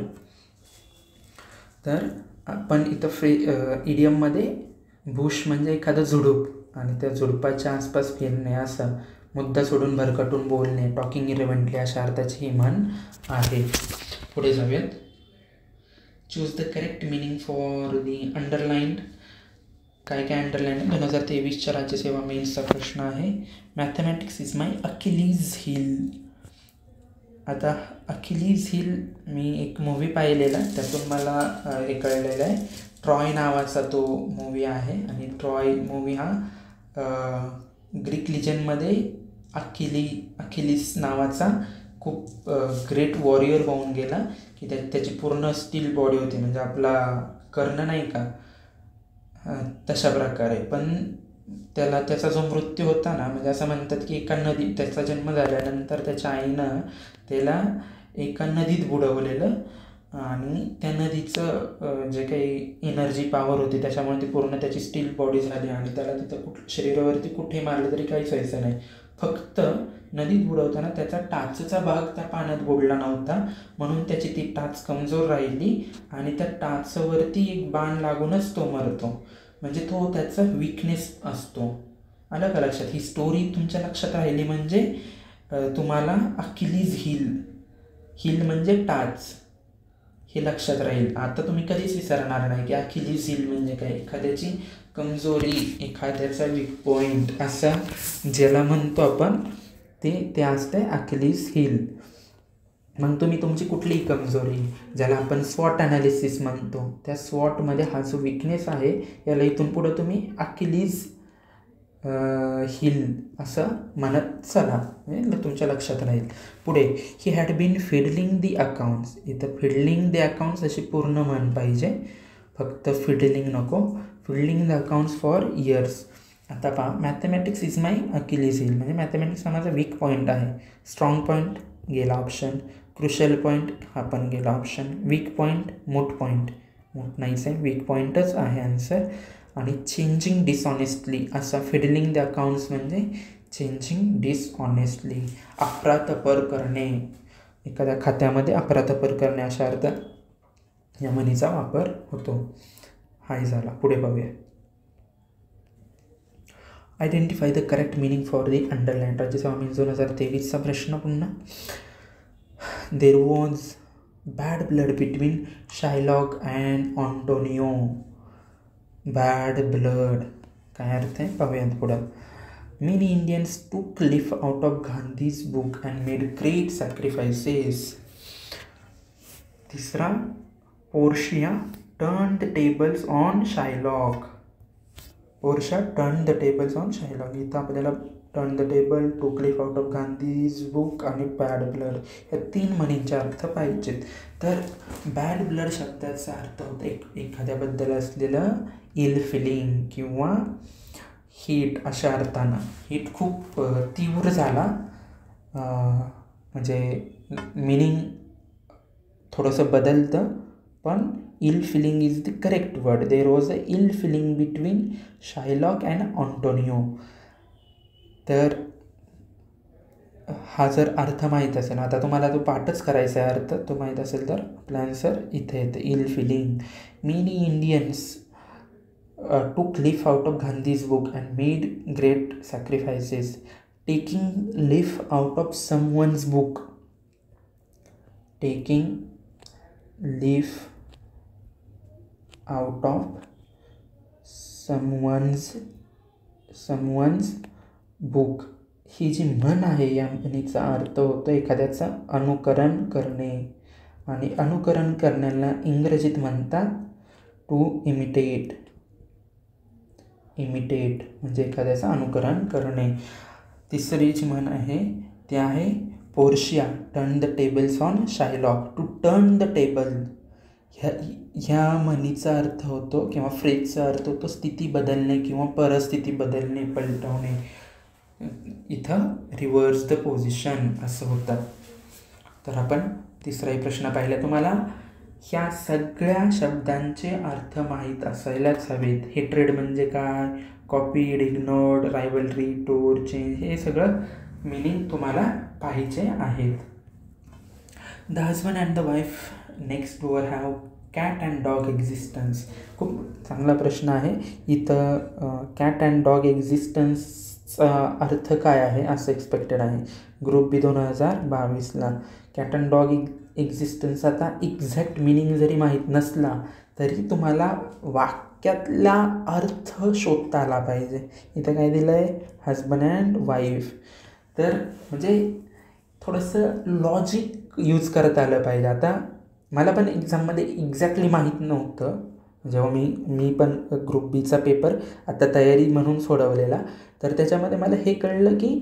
तर आपण इथं इडियममध्ये बुश म्हणजे एखादं झुडूप आणि त्या झुडपाच्या आसपास फिरणे, असं मुद्दा सोडून भरकटून बोलणे, टॉकिंग इरेलिव्हंटली अशा अर्थाची ही म्हण आहे. पुढे जाऊयात. Choose the correct meaning for the underlined. काय काय अंडरलाईन 2023च्या राज्यसेवा मेन्सचा प्रश्न आहे. Mathematics is my Achilles hill. आता अकिलीज हिल मी एक मूवी पाहिलेला, त्यातून मला हे कळलेलं आहे. ट्रॉय नावाचा तो मूवी आहे आणि ट्रॉय मूवी हा ग्रीक लिजनमध्ये अकिलीस नावाचा खूप ग्रेट वॉरियर होऊन गेला की त्याची पूर्ण स्टील बॉडी होती, म्हणजे आपला कर्ण नाही का तशा प्रकारे. पण त्याचा जो मृत्यू होता ना, म्हणजे असं म्हणतात की एका नदीत त्याचा जन्म झाल्यानंतर त्याच्या आईनं त्याला एका नदीत बुडवलेलं आणि त्या नदीचं जे काही एनर्जी पॉवर होती त्याच्यामुळे ती पूर्ण त्याची स्टील बॉडी झाली आणि त्याला तिथं शरीरावरती कुठे मारलं तरी काहीच व्हायचं नाही. फक्त नदीत बुडवताना त्याचा टाचचा भाग त्या पाण्यात बुडला नव्हता, म्हणून त्याची ती टाच कमजोर राहिली आणि त्या टाचवरती एक बाण लागूनच तो मरतो. म्हणजे तो त्याचा विकनेस असतो. आलं का लक्षात? ही स्टोरी तुमच्या लक्षात राहिली म्हणजे तुम्हाला अकिलीज हिल म्हणजे टाच हे लक्षात राहील. आता तुम्ही कधीच विसरणार नाही की अकिलीज हिल म्हणजे काय, एखाद्याची कमजोरी, एखाद्याचा वीक पॉईंट असं ज्याला म्हणतो आपण ते असते अकिलीज हिल. मग तुम्ही तुमची कुठलीही कमजोरी, ज्याला आपण स्वॉट ॲनालिसिस म्हणतो, त्या स्वॉटमध्ये हा जो विकनेस आहे याला इथून पुढं तुम्ही अकिलीज हिल असं म्हणत चला, म्हणजे तुमच्या लक्षात राहील. पुढे he had been fiddling the accounts. इथं फिडलिंग दी अकाउंट्स अशी पूर्ण म्हण पाहिजे, फक्त फिडलिंग नको. Fiddling the accounts for years. आता पहा, mathematics is my Achilles heel म्हणजे मॅथमॅटिक्स हा माझा वीक पॉईंट आहे. स्ट्रॉंग पॉईंट गेला ऑप्शन, क्रुशल पॉईंट हा पण गेला option, weak point moot point, moot नाहीच आहे, वीक पॉईंटच आहे आन्सर. आणि चेंजिंग डिसऑनेस्टली असा फिडलिंग द अकाउंट्स म्हणजे चेंजिंग डिसऑनेस्टली, अफरातफर करणे, एखाद्या खात्यामध्ये अफरातफर करणे अशा अर्थ या म्हणीचा वापर होतो. हाही झाला. पुढे पाहूया. Identify the correct meaning for the underline. राज्यसभा 2023चा प्रश्न पुन्हा. There was bad blood between Shylock and Antonio. Bad blood काय अर्थ आहे पाहूयात पुढं. Many Indians took leaf out of Gandhi's book and made great sacrifices. तिसरा, Portia turned the tables on Shylock. Portia turned the tables on Shylock. इथं आपल्याला turn the table, टूक leaf out of Gandhi's book आणि bad blood या 3 म्हणींचे अर्थ पाहिजेत. तर bad blood शब्दाचा अर्थ होता एखाद्याबद्दल असलेलं इल फिलिंग किंवा हीट अशा अर्थानं. हीट खूप तीव्र झाला, म्हणजे मिनिंग थोडंसं बदलतं, पण ill feeling is the correct word. There was a ill feeling between Shylock and Antonio. तर हा जर अर्थ माहीत असेल, आता तुम्हाला तो पाठच करायचा आहे अर्थ, तो माहीत असेल तर आपला आन्सर इथे येतं, ill feeling. Many Indians took leaf out of Gandhi's book and made great sacrifices. Taking leaf out of someone's book. Taking leaf out of someone's book. ही जी म्हण आहे या म्हणीचा अर्थ होतो एखाद्याचं अनुकरण करणे, आणि अनुकरण करण्याला इंग्रजीत म्हणतात टू इमिटेट. इमिटेट म्हणजे एखाद्याचं अनुकरण करणे. तिसरी जी म्हण आहे ती आहे Portia turn the tables on Shylock. To turn the table ह्या म्हणीचा अर्थ होतो किंवा फ्रेजचा अर्थ होतो स्थिती बदलणे किंवा परिस्थिती बदलणे, पलटवणे. इथं रिव्हर्स द पोझिशन असं होतं. तर आपण तिसराही प्रश्न पाहिला. तुम्हाला ह्या सगळ्या शब्दांचे अर्थ माहीत असायलाच हवेत. हेट्रेड म्हणजे काय, कॉपीड, इग्नोर्ड, रायवलरी, टोर, चेंज, हे सगळं मिनिंग तुम्हाला पाहिजे आहेत. The husband and the wife next door have cat and dog existence. खूप चांगला प्रश्न आहे. इथं कॅट अँड डॉग एक्झिस्टन्सचा अर्थ काय आहे असं एक्सपेक्टेड आहे. ग्रुप बी 2022ला कॅट अँड डॉग एक्झिस्टन्स. आता एक्झॅक्ट मिनिंग जरी माहीत नसला तरी तुम्हाला वाक्यातला अर्थ शोधता आला पाहिजे. इथं काय दिलं आहे, हजबंड अँड वाईफ. तर म्हणजे थोडंसं लॉजिक यूज करता आलं पाहिजे. आता मला पण एक्झाममध्ये एक्झॅक्टली माहीत नव्हतं, जेव्हा मी पण ग्रुप बीचा पेपर आता तयारी म्हणून सोडवलेला, तर त्याच्यामध्ये मला हे कळलं की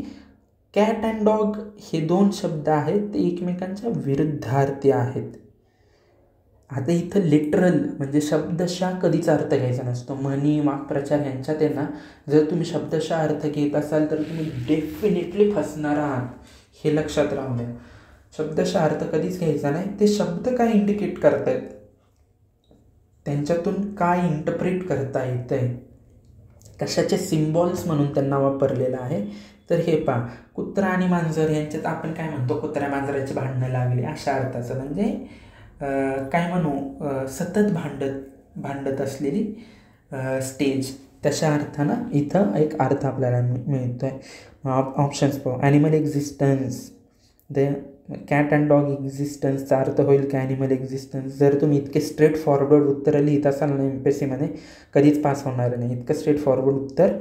कॅट अँड डॉग हे 2 शब्द आहेत ते एकमेकांच्या विरुद्धार्थी आहेत. आता इथं लिटरल म्हणजे शब्दशः कधीच अर्थ घ्यायचा नसतो. म्हणी, वाक्प्रचार यांच्यात आहे ना, जर तुम्ही शब्दशः अर्थ घेत असाल तर तुम्ही डेफिनेटली फसणार आहात, हे लक्षात राहू द्या. शब्दशः अर्थ कधीच घ्यायचा नाही. ते शब्द काय इंडिकेट करतायत, त्यांच्यातून काय इंटरप्रिट करता येतं आहे, कशाचे सिम्बॉल्स म्हणून त्यांना वापरलेलं आहे. तर हे पहा, कुत्रा आणि मांजर यांच्यात आपण काय म्हणतो, कुत्र्या मांजराची भांडणं लागली अशा अर्थाचं, म्हणजे काय म्हणू, सतत भांडत असलेली स्टेज, तशा अर्थानं इथं एक अर्थ आपल्याला मिळतो आहे. ऑप्शन्स पाहू. Animal existence. The cat and dog एक्झिस्टन्सचा अर्थ होईल की ॲनिमल एक्झिस्टन्स. जर तुम्ही इतके स्ट्रेट फॉरवर्ड उत्तर लिहित असाल ना MPSCमध्ये कधीच पास होणार नाही. इतकं स्ट्रेट फॉरवर्ड उत्तर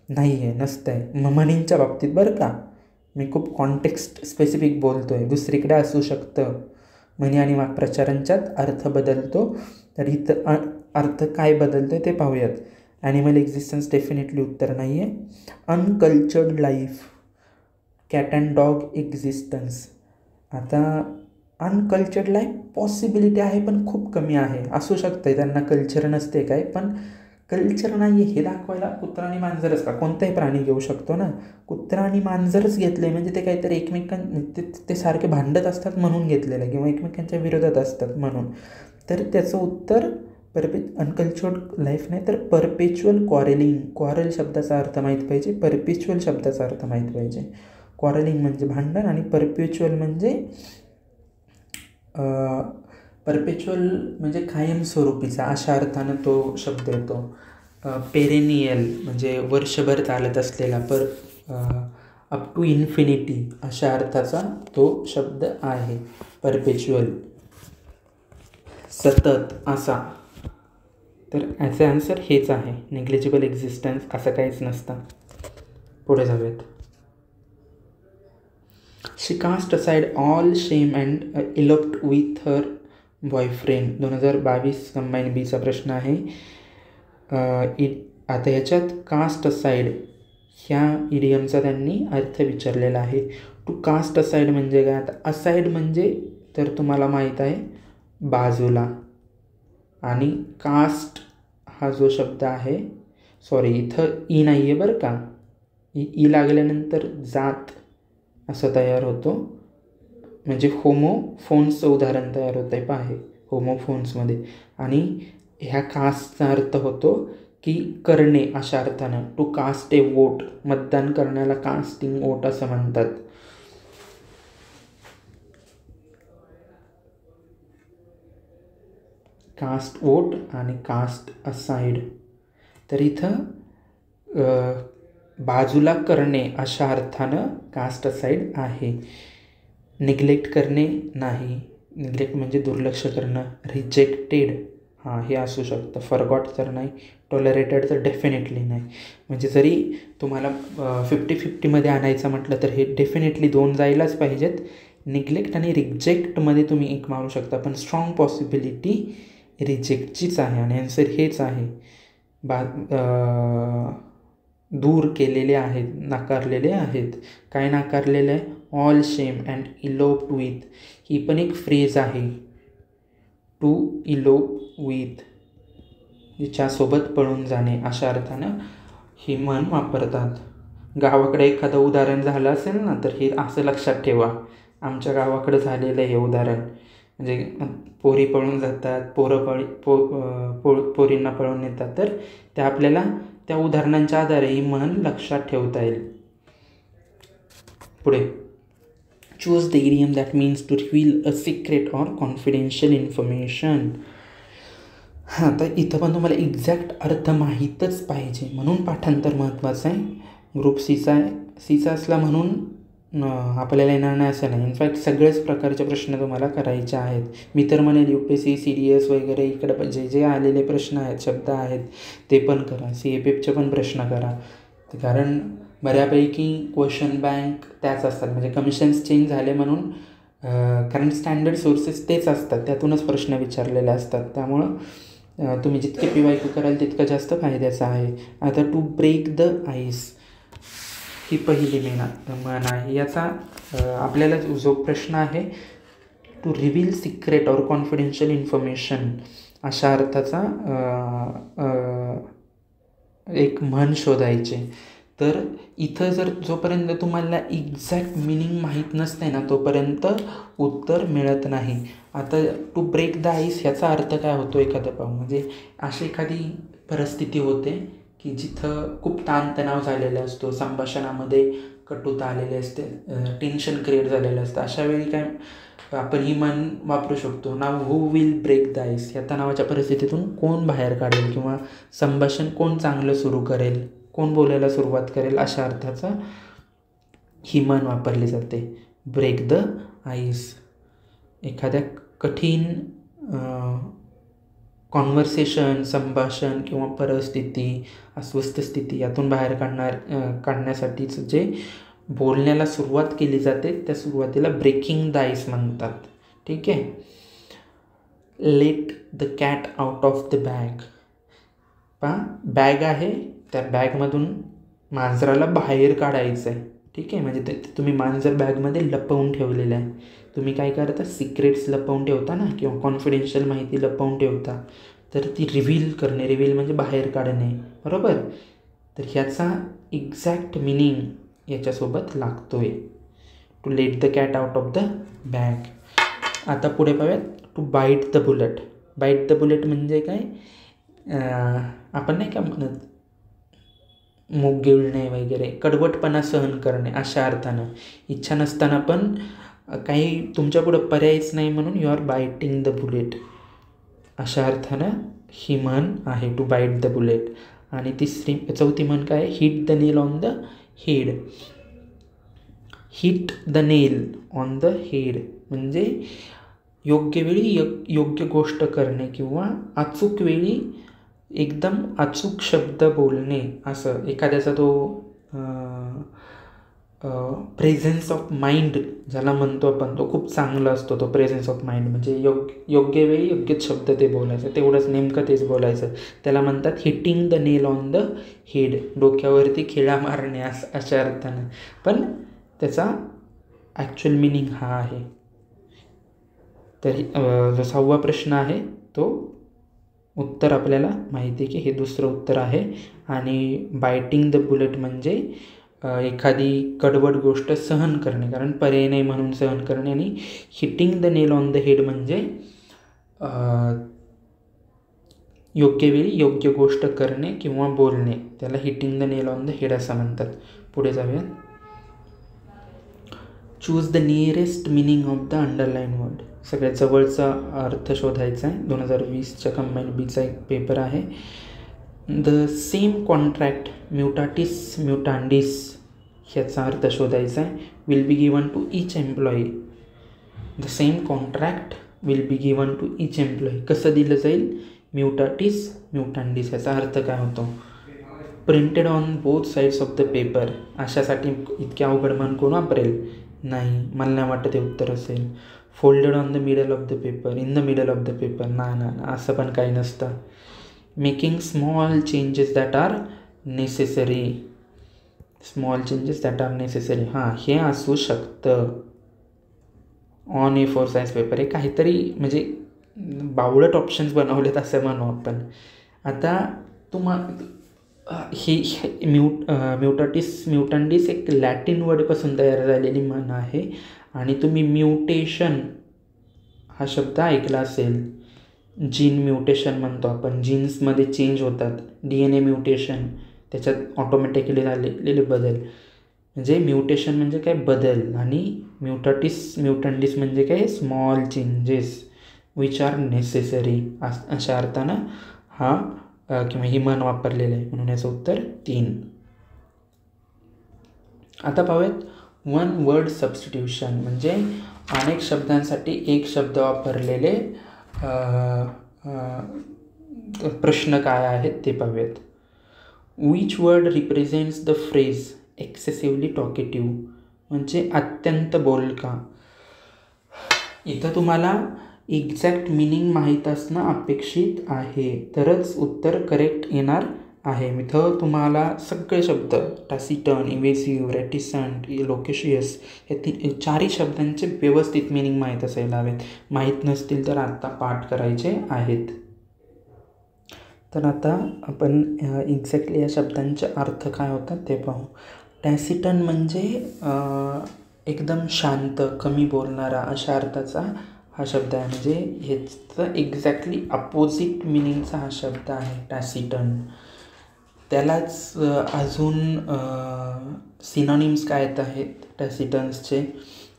नाही आहे, नसतं आहे. म्हणींच्या बाबतीत बरं का, मी खूप कॉन्टेक्स्ट स्पेसिफिक बोलतो आहे. दुसरीकडे असू शकतं. म्हणी आणि वाक्प्रचारांच्यात अर्थ बदलतो. तर इथं अर्थ काय बदलतो ते पाहूयात. ॲनिमल एक्झिस्टन्स डेफिनेटली उत्तर नाही आहे. Uncultured life, cat and dog existence. आता अनकल्चर्ड लाईफ पॉसिबिलिटी आहे पण खूप कमी आहे. असू शकतं त्यांना कल्चर नसते काय, पण कल्चर नाही हे दाखवायला कुत्रा आणि मांजरच का, कोणताही प्राणी घेऊ शकतो ना. कुत्रा आणि मांजरच घेतले म्हणजे ते काहीतरी ते सारखे भांडत असतात म्हणून घेतलेलं, किंवा एकमेकांच्या विरोधात असतात म्हणून. तर त्याचं उत्तर अनकल्चर्ड लाईफ नाही तर परपेच्युअल क्वारेलिंग. क्वारल शब्दाचा अर्थ माहीत पाहिजे, परपेच्युअल शब्दाचा अर्थ माहीत पाहिजे. क्वारलिंग म्हणजे भांडण आणि परपेच्युअल म्हणजे कायमस्वरूपीचा अशा अर्थानं तो शब्द येतो. पेरेनियल म्हणजे वर्षभर चालत असलेला, अप टू इन्फिनिटी अशा अर्थाचा तो शब्द आहे परपेच्युअल, सतत असा. तर ॲज आन्सर हेच आहे, निग्लेजिबल एक्झिस्टन्स असं काहीच नसतं. पुढे जाऊयात. She cast aside all shame and eloped with her boyfriend. 2022 combine बीचा प्रश्न आहे. आता ह्याच्यात कास्ट असाइड ह्या इडियमचा त्यांनी अर्थ विचारलेला आहे. टू कास्ट असाइड म्हणजे काय? आता असाइड म्हणजे तर तुम्हाला माहीत आहे बाजूला, आणि कास्ट हा जो शब्द आहे, सॉरी इथं ई नाही आहे बरं का, ई लागल्यानंतर जात असं तयार होतो, म्हणजे होमोफोन्सचं उदाहरण तयार होतं आहे पाहे होमोफोन्समध्ये. आणि ह्या कास्टचा अर्थ होतो की करणे अशा अर्थानं. टू कास्ट ए वोट, मतदान करण्याला कास्टिंग वोट असं म्हणतात. कास्ट वोट आणि कास्ट असाइड. तर इथं बाजूला करणे अशा अर्थानं कास्ट असाइड आहे. निग्लेक्ट करणे नाही, निग्लेक्ट म्हणजे दुर्लक्ष करणं. रिजेक्टेड हां हे असू शकतं. फॉरगॉट तर नाही, टॉलरेटेड तर डेफिनेटली नाही. म्हणजे जरी तुम्हाला 50-50मध्ये आणायचं म्हटलं तर हे डेफिनेटली 2 जायलाच पाहिजेत. निग्लेक्ट आणि रिजेक्टमध्ये तुम्ही एक मारू शकता, पण स्ट्रॉंग पॉसिबिलिटी रिजेक्टचीच आहे आणि आन्सर हेच आहे. दूर केलेले आहेत, नाकारलेले आहेत. काय नाकारलेलं आहे? All shame and eloped with. ही पण एक फ्रेज आहे, टू इलोप विथ, जिच्यासोबत पळून जाणे अशा अर्थानं ही म्हण वापरतात. गावाकडे एखादं उदाहरण झालं असेल ना, तर हे असं लक्षात ठेवा. आमच्या गावाकडं झालेलं हे उदाहरण, म्हणजे पोरी पळून जातात, पोरींना पळून नेतात, तर ते आपल्याला त्या उदाहरणांच्या आधारे ही म्हण लक्षात ठेवता येईल. पुढे, choose the idiom that means to reveal a secret or confidential information. हां, तर इथं पण तुम्हाला एक्झॅक्ट अर्थ माहीतच पाहिजे, म्हणून पाठांतर महत्त्वाचं आहे. ग्रुप सीचा असला म्हणून आपल्याला येणार नाही असं नाही. इनफॅक्ट सगळ्याच प्रकारचे प्रश्न तुम्हाला करायचे आहेत. मी तर म्हणेल UPSC CDS वगैरे इकडं जे आलेले प्रश्न आहेत, शब्द आहेत, ते पण करा. CAPEFचे पण प्रश्न करा, कारण बऱ्यापैकी क्वेश्चन बँक त्याच असतात. म्हणजे कमिशन्स चेंज झाले म्हणून, कारण स्टँडर्ड सोर्सेस तेच असतात, त्यातूनच प्रश्न विचारलेले असतात. त्यामुळं तुम्ही जितके PYQ कराल तितकं जास्त फायद्याचं आहे. आता टू ब्रेक द आईस ही पहिली म्हण आहे. याचा आपल्याला जो प्रश्न आहे, to reveal secret or confidential information अशा अर्थाचा एक म्हण शोधायचे. तर इथं जर जोपर्यंत तुम्हाला एक्झॅक्ट मिनिंग माहीत नसते ना, तोपर्यंत उत्तर मिळत नाही. आता टू ब्रेक द आईस ह्याचा अर्थ काय होतो? म्हणजे अशी एखादी परिस्थिती होते की जिथं खूप ताणतणाव झालेला असतो, संभाषणामध्ये कटुता आलेली असते, टेन्शन क्रिएट झालेलं असतं. अशा वेळी काय आपण ही म्हण वापरू शकतो. Now who will break the ice, ह्या तणावाच्या परिस्थितीतून कोण बाहेर काढेल किंवा संभाषण कोण चांगलं सुरू करेल, कोण बोलायला सुरुवात करेल, अशा अर्थाचा ही म्हण वापरली जाते. Break the ice. एखाद्या कठीण कॉन्व्हर्सेशन, संभाषण किंवा परिस्थिती, अस्वस्थ स्थिती यातून बाहेर काढण्यासाठीचं जे बोलण्याला सुरुवात केली जाते, त्या सुरुवातीला ब्रेकिंग द आईस म्हणतात. ठीक आहे. Late the cat out of the bag. Bag आहे, त्या बॅगमधून मांजराला बाहेर काढायचं आहे. ठीक आहे. म्हणजे तुम्ही मांजर बॅगमध्ये लपवून ठेवलेलं आहे. तुम्ही काय करता? सिक्रेट्स लपवून ठेवता ना, किंवा कॉन्फिडेन्शियल माहिती लपवून ठेवता, तर ती रिव्हील करणे. रिव्हील म्हणजे बाहेर काढणे, बरोबर. तर ह्याचा एक्झॅक्ट मिनिंग याच्यासोबत लागतोय, to let the cat out of the bag. आता पुढे पाहूयात, to bite the bullet. Bite the bullet म्हणजे काय, आपण नाही का म्हणत मूग गिळणे वगैरे, कडवटपणा सहन करणे अशा अर्थानं. इच्छा नसताना पण काही तुमच्यापुढं पर्यायच नाही म्हणून you are biting the bullet अशा अर्थानं ही म्हण आहे, टू बाईट द बुलेट. आणि चौथी म्हण काय, hit the nail on the head. Hit the nail on the head म्हणजे योग्य वेळी योग्य गोष्ट करणे किंवा अचूक वेळी एकदम अचूक शब्द बोलणे असं. एखाद्याचा तो प्रेझेन्स ऑफ माइंड ज्याला म्हणतो आपण, तो खूप चांगला असतो. तो प्रेझेन्स ऑफ माइंड म्हणजे योग्य वेळी योग्यच शब्द ते बोलायचं, तेवढंच नेमकं तेच बोलायचं. त्याला म्हणतात hitting the nail on the head, डोक्यावरती खिळा मारणे अशा अर्थानं. पण त्याचा ॲक्च्युअल मिनिंग हा आहे. तर जो 6वा प्रश्न आहे तो उत्तर आपल्याला माहिती आहे की हे दुसरं उत्तर आहे. आणि बायटिंग द बुलेट म्हणजे एखादी कडवट गोष्ट सहन करणे, कारण पर्याय नाही म्हणून सहन करणे. आणि hitting the nail on the head म्हणजे योग्य वेळी योग्य गोष्ट करणे किंवा बोलणे, त्याला hitting the nail on the head असं म्हणतात. पुढे जाऊया. Choose the nearest meaning of the underline word. सगळ्यात जवळचा अर्थ शोधायचा आहे. 2020च्या कंबाईंड बीचा एक पेपर आहे. The same contract mutatis mutandis ह्याचा अर्थ शोधायचा आहे. Will be given to each employee. The same contract will be given to each employee कसं दिलं जाईल, म्युटाटिस म्युटांडिस ह्याचा अर्थ काय होतो. Printed on both sides of the paper. अशासाठी इतक्या अवघड म्हण कोण वापरेल, नाही, मला नाही वाटतं ते उत्तर असेल. Folded on the middle of the paper, in the middle of the paper, ना असं पण काही नसतं. Making small changes that are necessary. Small changes that are necessary, हां हे असू शकतं. ऑन ए 4 साईज पेपर हे काहीतरी म्हणजे बावळट ऑप्शन्स बनवलेत असं म्हणू आपण. आता ही म्युटाटिस म्युटांडिस एक लॅटिन वर्डपासून तयार झालेली म्हण आहे. आणि तुम्ही म्युटेशन हा शब्द ऐकला असेल. जीन म्युटेशन म्हणतो आपण, जीन्समध्ये चेंज होतात, DNA म्युटेशन, त्याच्यात ऑटोमॅटिकली झालेले बदल म्हणजे म्युटेशन म्हणजे काय, बदल. आणि म्युटाटिस म्युटांडिस म्हणजे काय, small changes which are necessary अशा अर्थानं हा किंवा ही म्हण वापरलेलं आहे. म्हणून याचं उत्तर 3. आता पाहूयात वन वर्ड सबस्टिट्यूशन म्हणजे अनेक शब्दांसाठी एक शब्द वापरलेले प्रश्न काय आहेत ते पाहूयात. Which word represents the phrase excessively talkative म्हणजे अत्यंत बोलका. इथं तुम्हाला एक्झॅक्ट मिनिंग माहीत असणं अपेक्षित आहे, तरच उत्तर करेक्ट येणार आहे. इथं तुम्हाला सगळे शब्द टॅसिटन, इव्हेसिव्ह, रेटिसंट, लोकेशियस हे 4ही शब्दांचे व्यवस्थित मिनिंग माहीत असायला हवेत. माहीत नसतील तर आत्ता पाठ करायचे आहेत. तर आता आपण एक्झॅक्टली या शब्दांचे अर्थ काय होतात ते पाहू. टॅसिटन म्हणजे एकदम शांत, कमी बोलणारा अशा अर्थाचा हा शब्द आहे. म्हणजे ह्याचं एक्झॅक्टली अपोजिट मिनिंगचा हा शब्द आहे टॅसिटन. त्यालाच अजून सिनॉनिम्स काय येत आहेत टॅसिटन्सचे.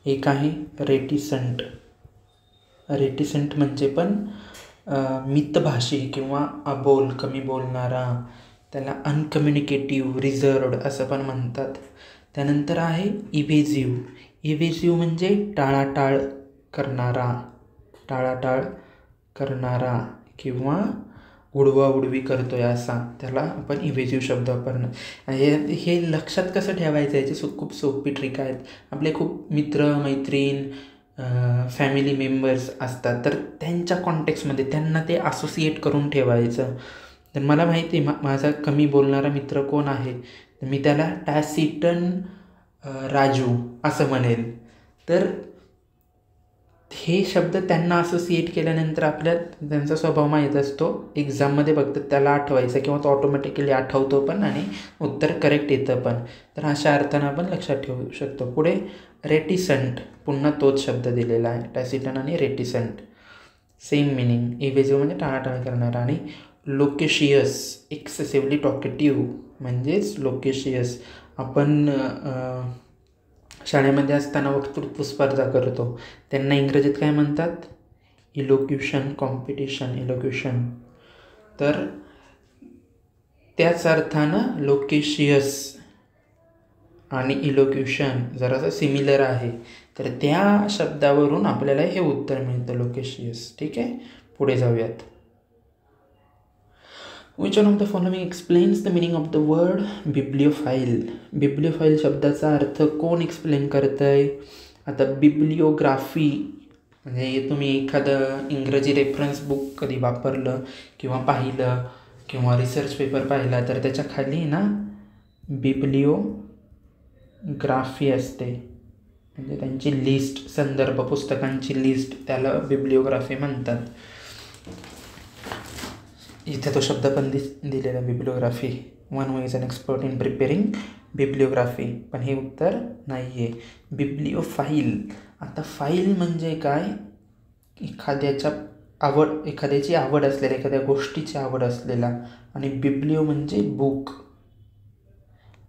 एक आहे रेटिसंट. रेटिसंट म्हणजे पण मितभाषी किंवा अबोल, कमी बोलणारा. त्याला अनकम्युनिकेटिव्ह, रिझर्वड असं पण म्हणतात. त्यानंतर आहे इव्हेसिव्ह. इव्हेसिव्ह म्हणजे टाळाटाळ करणारा, टाळाटाळ करणारा किंवा उडवाउडवी करतोय असा, त्याला आपण इव्हेसिव्ह शब्द वापरणं. हे लक्षात कसं ठेवायचं याची खूप सोपी ट्रिक आहेत. आपले खूप मित्र मैत्रीण फॅमिली मेंबर्स असतात, तर त्यांच्या कॉन्टेक्स्टमध्ये त्यांना ते असोसिएट करून ठेवायचं. तर मला माहिती आहे माझा कमी बोलणारा मित्र कोण आहे, तर मी त्याला टॅसिटन राजू असं म्हणेल. तर हे शब्द त्यांना असोसिएट केल्यानंतर आपल्याला त्यांचा स्वभाव माहीत असतो. एक्झाममध्ये फक्त त्याला आठवायचं किंवा तो ऑटोमॅटिकली आठवतो पण आणि उत्तर करेक्ट येतं पण. तर अशा अर्थानं आपण लक्षात ठेवू शकतो. पुढे रेटिसंट, पुन्हा तोच शब्द दिलेला आहे, टॅसिटन आणि रेटिसंट. Same meaning. इव्हेजिव्ह म्हणजे टाळाटाळ करणारा. आणि लोकेशियस एक्सेसिव्हली टॉकेटिव्ह म्हणजेच लोकेशियस. आपण शाळेमध्ये असताना वक्तृत्व स्पर्धा करतो, त्यांना इंग्रजीत काय म्हणतात? इलोक्युशन कॉम्पिटिशन, इलोक्युशन. तर त्याच अर्थानं लोकेशियस आणि इलोक्युशन जरासं सिमिलर आहे. तर त्या शब्दावरून आपल्याला हे उत्तर मिळतं, लोकेशियस. ठीक आहे, पुढे जाऊयात. Which one of the following explains the meaning of the word bibliophile? Bibliophile शब्दाचा अर्थ कोण एक्सप्लेन करतं आहे? आता बिब्लिओग्राफी म्हणजे तुम्ही एखादं इंग्रजी रेफरन्स बुक कधी वापरलं किंवा पाहिलं किंवा रिसर्च पेपर पाहिला तर त्याच्या खाली ना बिब्लिओग्राफी असते, म्हणजे त्यांची लिस्ट, संदर्भ पुस्तकांची लिस्ट, त्याला बिब्लिओग्राफी म्हणतात. इथे तो शब्द पण दिलेला bibliography. One who is an expert in preparing bibliography. पण हे उत्तर नाही आहे. बिब्लिओफाईल. आता फाईल म्हणजे काय? एखाद्याची आवड असलेला, एखाद्या गोष्टीची आवड असलेला. आणि बिब्लिओ म्हणजे बुक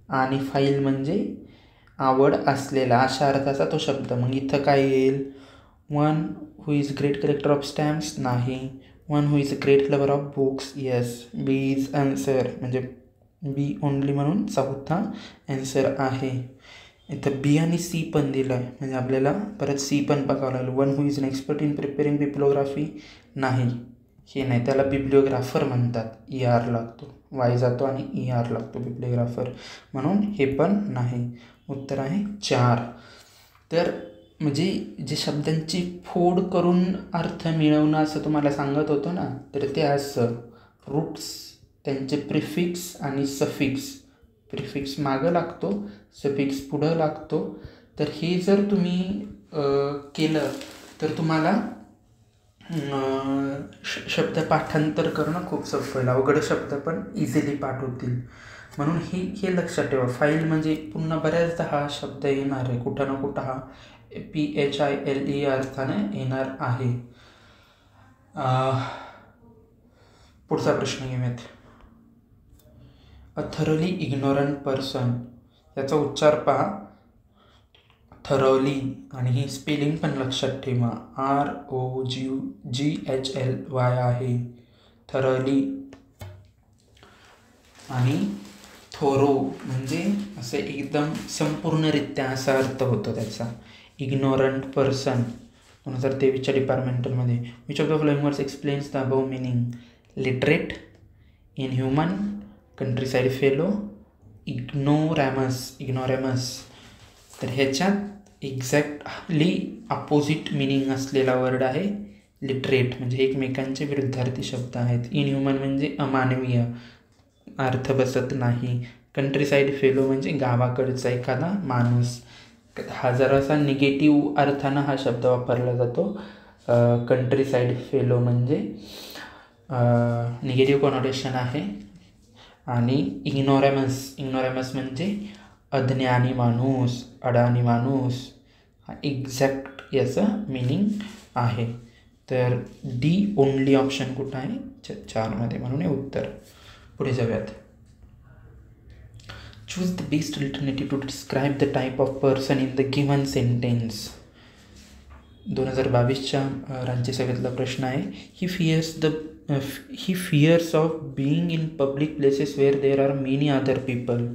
आणि फाईल म्हणजे आवड असलेला, अशा अर्थाचा तो शब्द. मग इथं काय येईल? One who is great collector of stamps? नाही. One who is a great lover of books? Yes. B is answer, म्हणजे बी ओनली म्हणून चौथा ॲन्सर आहे. इथं बी आणि सी पण दिलं आहे, म्हणजे आपल्याला परत सी पण बघावं लागलं. One who is an expert in preparing bibliography? नाही, हे नाही. त्याला बिब्लिओग्राफर म्हणतात. ई आर लागतो, वाय जातो आणि ई आर लागतो, बिब्लिओग्राफर. म्हणून हे पण नाही. उत्तर आहे 4. तर म्हणजे जे शब्दांची फोड करून अर्थ मिळवणं असं तुम्हाला सांगत होतो ना, तर ते असं रूट्स, त्यांचे प्रिफिक्स आणि सफिक्स. प्रिफिक्स मागं लागतो, सफिक्स पुढं लागतो. तर हे जर तुम्ही केलं तर तुम्हाला शब्द पाठांतर करणं खूप सोपं होईल. अवघड शब्द पण इझिली पाठ होतील. म्हणून हे लक्षात ठेवा. फाईल म्हणजे पुन्हा बऱ्याचदा हा शब्द येणार आहे, कुठं ना कुठं हा PHILE अर्थाने येणार आहे. पुढचा प्रश्न घेऊयात. अ थरोली इग्नोरंट पर्सन, याचा उच्चार पहा, थरोली. आणि ही स्पेलिंग पण लक्षात ठेवा, ROGHLY आहे, थरोली. आणि थोरो म्हणजे असं एकदम संपूर्णरित्या असा अर्थ होतो त्याचा. इग्नोरंट पर्सन 2023च्या डिपार्टमेंटलमध्ये. Which of the following words explains the above meaning? Literate, inhuman, countryside fellow, ignoramus. तर ह्याच्यात एक्झॅक्टली अपोजिट मिनिंग असलेला वर्ड आहे लिटरेट, म्हणजे एकमेकांचे विरुद्धार्थी शब्द आहेत. इनह्युमन म्हणजे अमानवीय, अर्थ बसत नाही. कंट्रीसाईड फेलो म्हणजे गावाकडचा एखादा माणूस. हा जरासा निगेटिव्ह अर्थानं हा शब्द वापरला जातो. कंट्रीसाईड फेलो म्हणजे निगेटिव्ह कॉनोटेशन आहे. आणि इग्नोरॅमस म्हणजे अज्ञानी माणूस, अडाणी माणूस, हा एक्झॅक्ट याचं मिनिंग आहे. तर डी ओनली ऑप्शन कुठं आहे? 4मध्ये, म्हणून हे उत्तर. पुढे जाऊयात. Choose the best alternative to describe the type of person in the given sentence. 2022च्या राज्यसभेतला प्रश्न आहे. He fears of being in public places where there are many other people.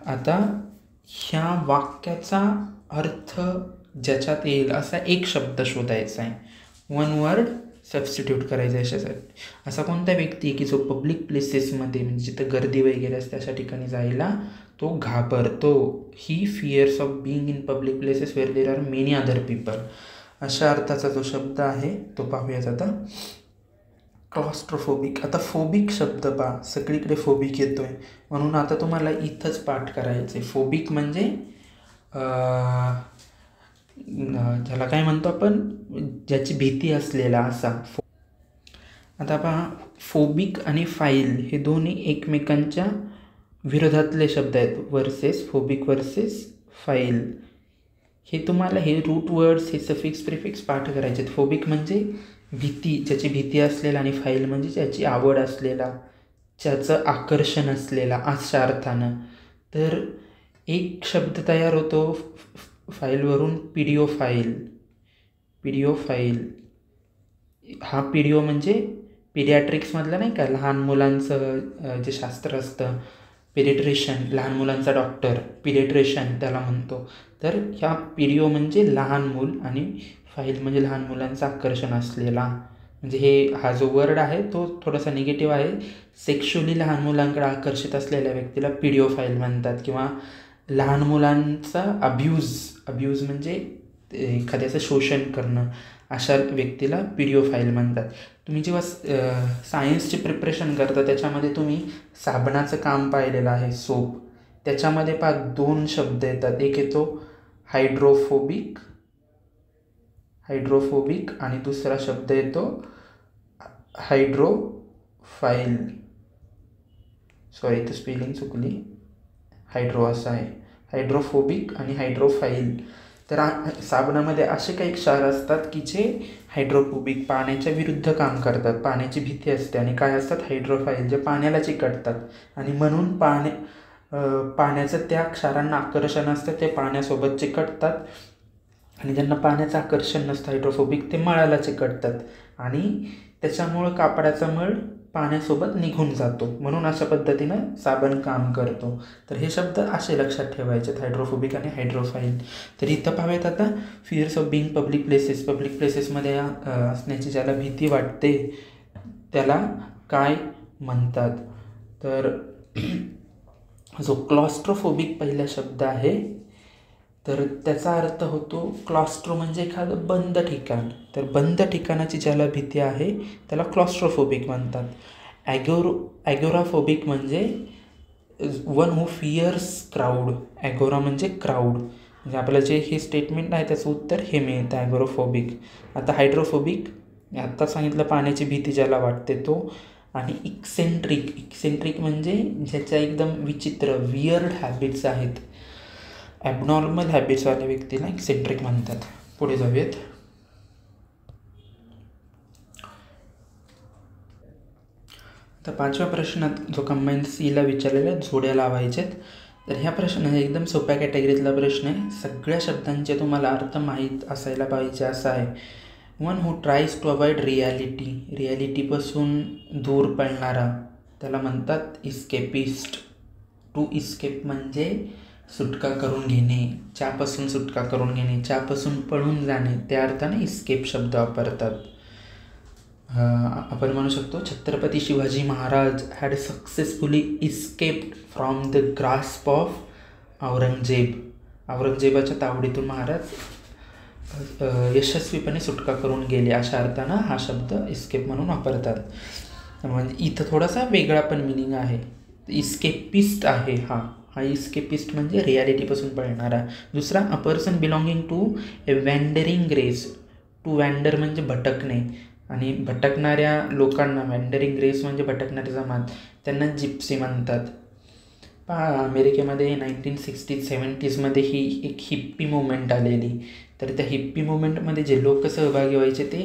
आता ह्या वाक्याचा अर्थ ज्याच्यात येईल असा एक शब्द शोधायचा आहे. वन वर्ड सबस्टिट्यूट करायचं आहे अशासाठी. असा कोणता व्यक्ती आहे की जो पब्लिक प्लेसेसमध्ये, म्हणजे जिथं गर्दी वगैरे असते अशा ठिकाणी जायला तो घाबरतो. He fears of being in public places where there are many other people, अशा अर्थाचा जो शब्द आहे तो पाहूयात आता. क्लॉस्ट्रोफोबिक. आता फोबिक शब्द पहा, सगळीकडे फोबिक येतो आहे, म्हणून आता तुम्हाला इथंच पाठ करायचं आहे. फोबिक म्हणजे ज्याला काय म्हणतो आपण, ज्याची भीती असलेला असा. आता पहा, फोबिक आणि फाईल हे दोन्ही एकमेकांच्या विरोधातले शब्द आहेत. Versus, phobic versus file. हे तुम्हाला हे रूट वर्ड्स, हे सफिक्स प्रिफिक्स पाठ करायचे आहेत. फोबिक म्हणजे भीती, ज्याची भीती असलेला, आणि फाईल म्हणजे ज्याची आवड असलेला, ज्याचं आकर्षण असलेला, अशा अर्थानं. तर एक शब्द तयार होतो फाईलवरून, पीडिओफाईल. पीडिओफाईल हा पीडिओ म्हणजे पिडियाट्रिक्समधलं नाही का, लहान मुलांचं जे शास्त्र असतं, पिडिट्रिशन, लहान मुलांचा डॉक्टर, पिडिट्रिशन त्याला म्हणतो. तर ह्या पीडिओ म्हणजे लहान मूल, आणि फाईल म्हणजे लहान मुलांचं आकर्षण असलेला. म्हणजे हा जो वर्ड आहे तो थोडासा निगेटिव्ह आहे. सेक्शुअली लहान मुलांकडे आकर्षित असलेल्या व्यक्तीला पीडिओफाईल म्हणतात. किंवा लहान मुलांचा अब्यूज म्हणजे एखाद्याचं शोषण करणं, अशा व्यक्तीला पीडिओफाईल म्हणतात. तुम्ही जेव्हा सायन्सची प्रिपरेशन करता त्याच्यामध्ये तुम्ही साबणाचं काम पाहिलेलं आहे, सोप. त्याच्यामध्ये 2 शब्द येतात. एक येतो हायड्रोफोबिक, आणि दुसरा शब्द येतो हायड्रोफाईल. सॉरी, इथं स्पेलिंग चुकली, हायड्रो असं आहे. हायड्रोफोबिक आणि हायड्रोफाईल. तर साबणामध्ये असे काही क्षार असतात की जे हायड्रोफोबिक, पाण्याच्या विरुद्ध काम करतात, पाण्याची भीती असते. आणि काय असतात, हायड्रोफाईल, जे पाण्याला चिकटतात, आणि म्हणून पाण्याचं त्या क्षारांना आकर्षण असतं, ते पाण्यासोबत चिकटतात. आणि ज्यांना पाण्याचं आकर्षण नसतं, हायड्रोफोबिक, ते मळाला चिकटतात, आणि त्याच्यामुळं कापडाचा मळ पाण्यासोबत निघून जातो. म्हणून अशा पद्धतीनं साबण काम करतो. तर हे शब्द असे लक्षात ठेवायचे, हायड्रोफोबिक आणि हायड्रोफाईल. तर इथं पाहूयात आता, fears of being public places. Public प्लेसेसमध्ये असण्याची ज्याला भीती वाटते त्याला काय म्हणतात. तर जो क्लॉस्ट्रोफोबिक पहिला शब्द आहे, तर त्याचा अर्थ होतो, क्लॉस्ट्रो म्हणजे एखादं बंद ठिकाण. तर बंद ठिकाणाची ज्याला भीती आहे त्याला क्लॉस्ट्रोफोबिक म्हणतात. ॲगोराफोबिक म्हणजे वन हू फिअर्स क्राऊड. ॲगोरा म्हणजे क्राऊड. म्हणजे आपल्याला जे हे स्टेटमेंट आहे त्याचं उत्तर हे मिळतं, ॲगोराफोबिक. आता हायड्रोफोबिक, आत्ता सांगितलं, पाण्याची भीती ज्याला वाटते तो. आणि इक्सेंट्रिक म्हणजे ज्याच्या एकदम विचित्र, वियर्ड हॅबिट्स आहेत, ॲबनॉर्मल हॅबिट्सवाल्या व्यक्तीला इक्सेंट्रिक म्हणतात. पुढे जाऊयात. तर 5व्या प्रश्नात जो कंबाईन सीला विचारलेला जोड्या लावायच्यात. तर ह्या प्रश्न एकदम सोप्या कॅटेगरीतला प्रश्न आहे. सगळ्या शब्दांचे तुम्हाला अर्थ माहीत असायला पाहिजे असा आहे. One who tries to avoid रिॲलिटीपासून दूर पळणारा, त्याला म्हणतात इस्केपिस्ट. टू इस्केप म्हणजे सुटका करून घेणे, ज्यापासून सुटका करून घेणे, ज्यापासून पळून जाणे, त्या अर्थाने इस्केप शब्द वापरतात. आपण म्हणू शकतो, Chhatrapati Shivaji Maharaj had successfully escaped from the grasp of Aurangzeb. औरंगजेबाच्या तावडीतून महाराज यशस्वीपणे सुटका करून गेले, अशा अर्थानं हा शब्द इस्केप म्हणून वापरतात. म्हणजे इथं थोडासा वेगळा पण मिनिंग आहे. इस्केपिस्ट आहे हा इस्केपिस्ट म्हणजे रिॲलिटीपासून पळणारा. दुसरा, a person belonging to a wandering race. To wander म्हणजे भटकणे, आणि भटकणाऱ्या लोकांना, वँडरिंग रेस म्हणजे भटकणारी जमात, त्यांना जिप्सी म्हणतात. अमेरिकेमध्ये 1960-70मध्ये ही एक हिप्पी मुवमेंट आलेली. तर त्या हिप्पी मुवमेंटमध्ये जे लोक सहभागी व्हायचे ते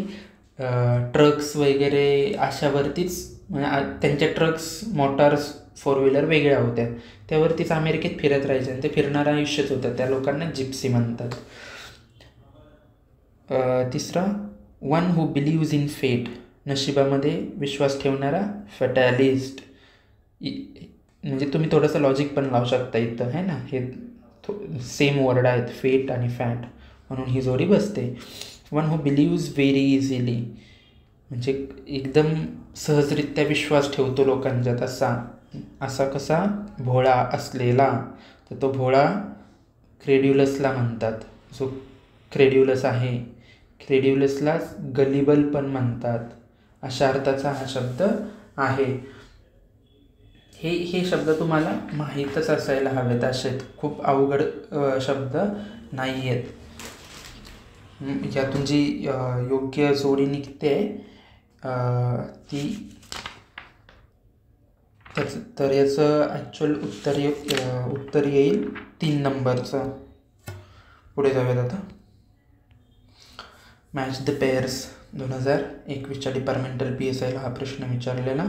ट्रक्स वगैरे अशावरतीच, म्हणजे त्यांच्या ट्रक्स, मोटार्स, 4 व्हीलर वेगळ्या होत्या, त्यावरतीच अमेरिकेत फिरत राहायचे, आणि ते फिरणारं आयुष्यच होतं. त्या लोकांना जिप्सी म्हणतात. तिसरा, वन हू बिलीव्ज इन फेट. नशिबामध्ये विश्वास ठेवणारा, फॅटॅलिस्ट. म्हणजे तुम्ही थोडंसं लॉजिक पण लावू शकता इथं, है ना. हे सेम वर्ड आहेत, फेट आणि फॅट, म्हणून ही जोडी बसते. वन हू बिलीव्ज व्हेरी इझिली म्हणजे एकदम सहजरित्या विश्वास ठेवतो लोकांच्यात, असा कसा, भोळा असलेला. तर तो भोळा क्रेड्युलसला म्हणतात. जो क्रेड्युलस आहे, क्रेड्युलसलाच गलिबल पण म्हणतात, अशा अर्थाचा हा शब्द आहे. हे शब्द तुम्हाला माहीतच असायला हवेत, असे खूप अवघड शब्द नाही आहेत. यातून जी योग्य जोडी निघते ती, तर याचं ॲक्च्युअल उत्तर येईल 3 नंबरचं. पुढे जाऊयात आता. मॅच द पेअर्स 2021च्या डिपार्टमेंटल PSIला हा प्रश्न विचारलेला.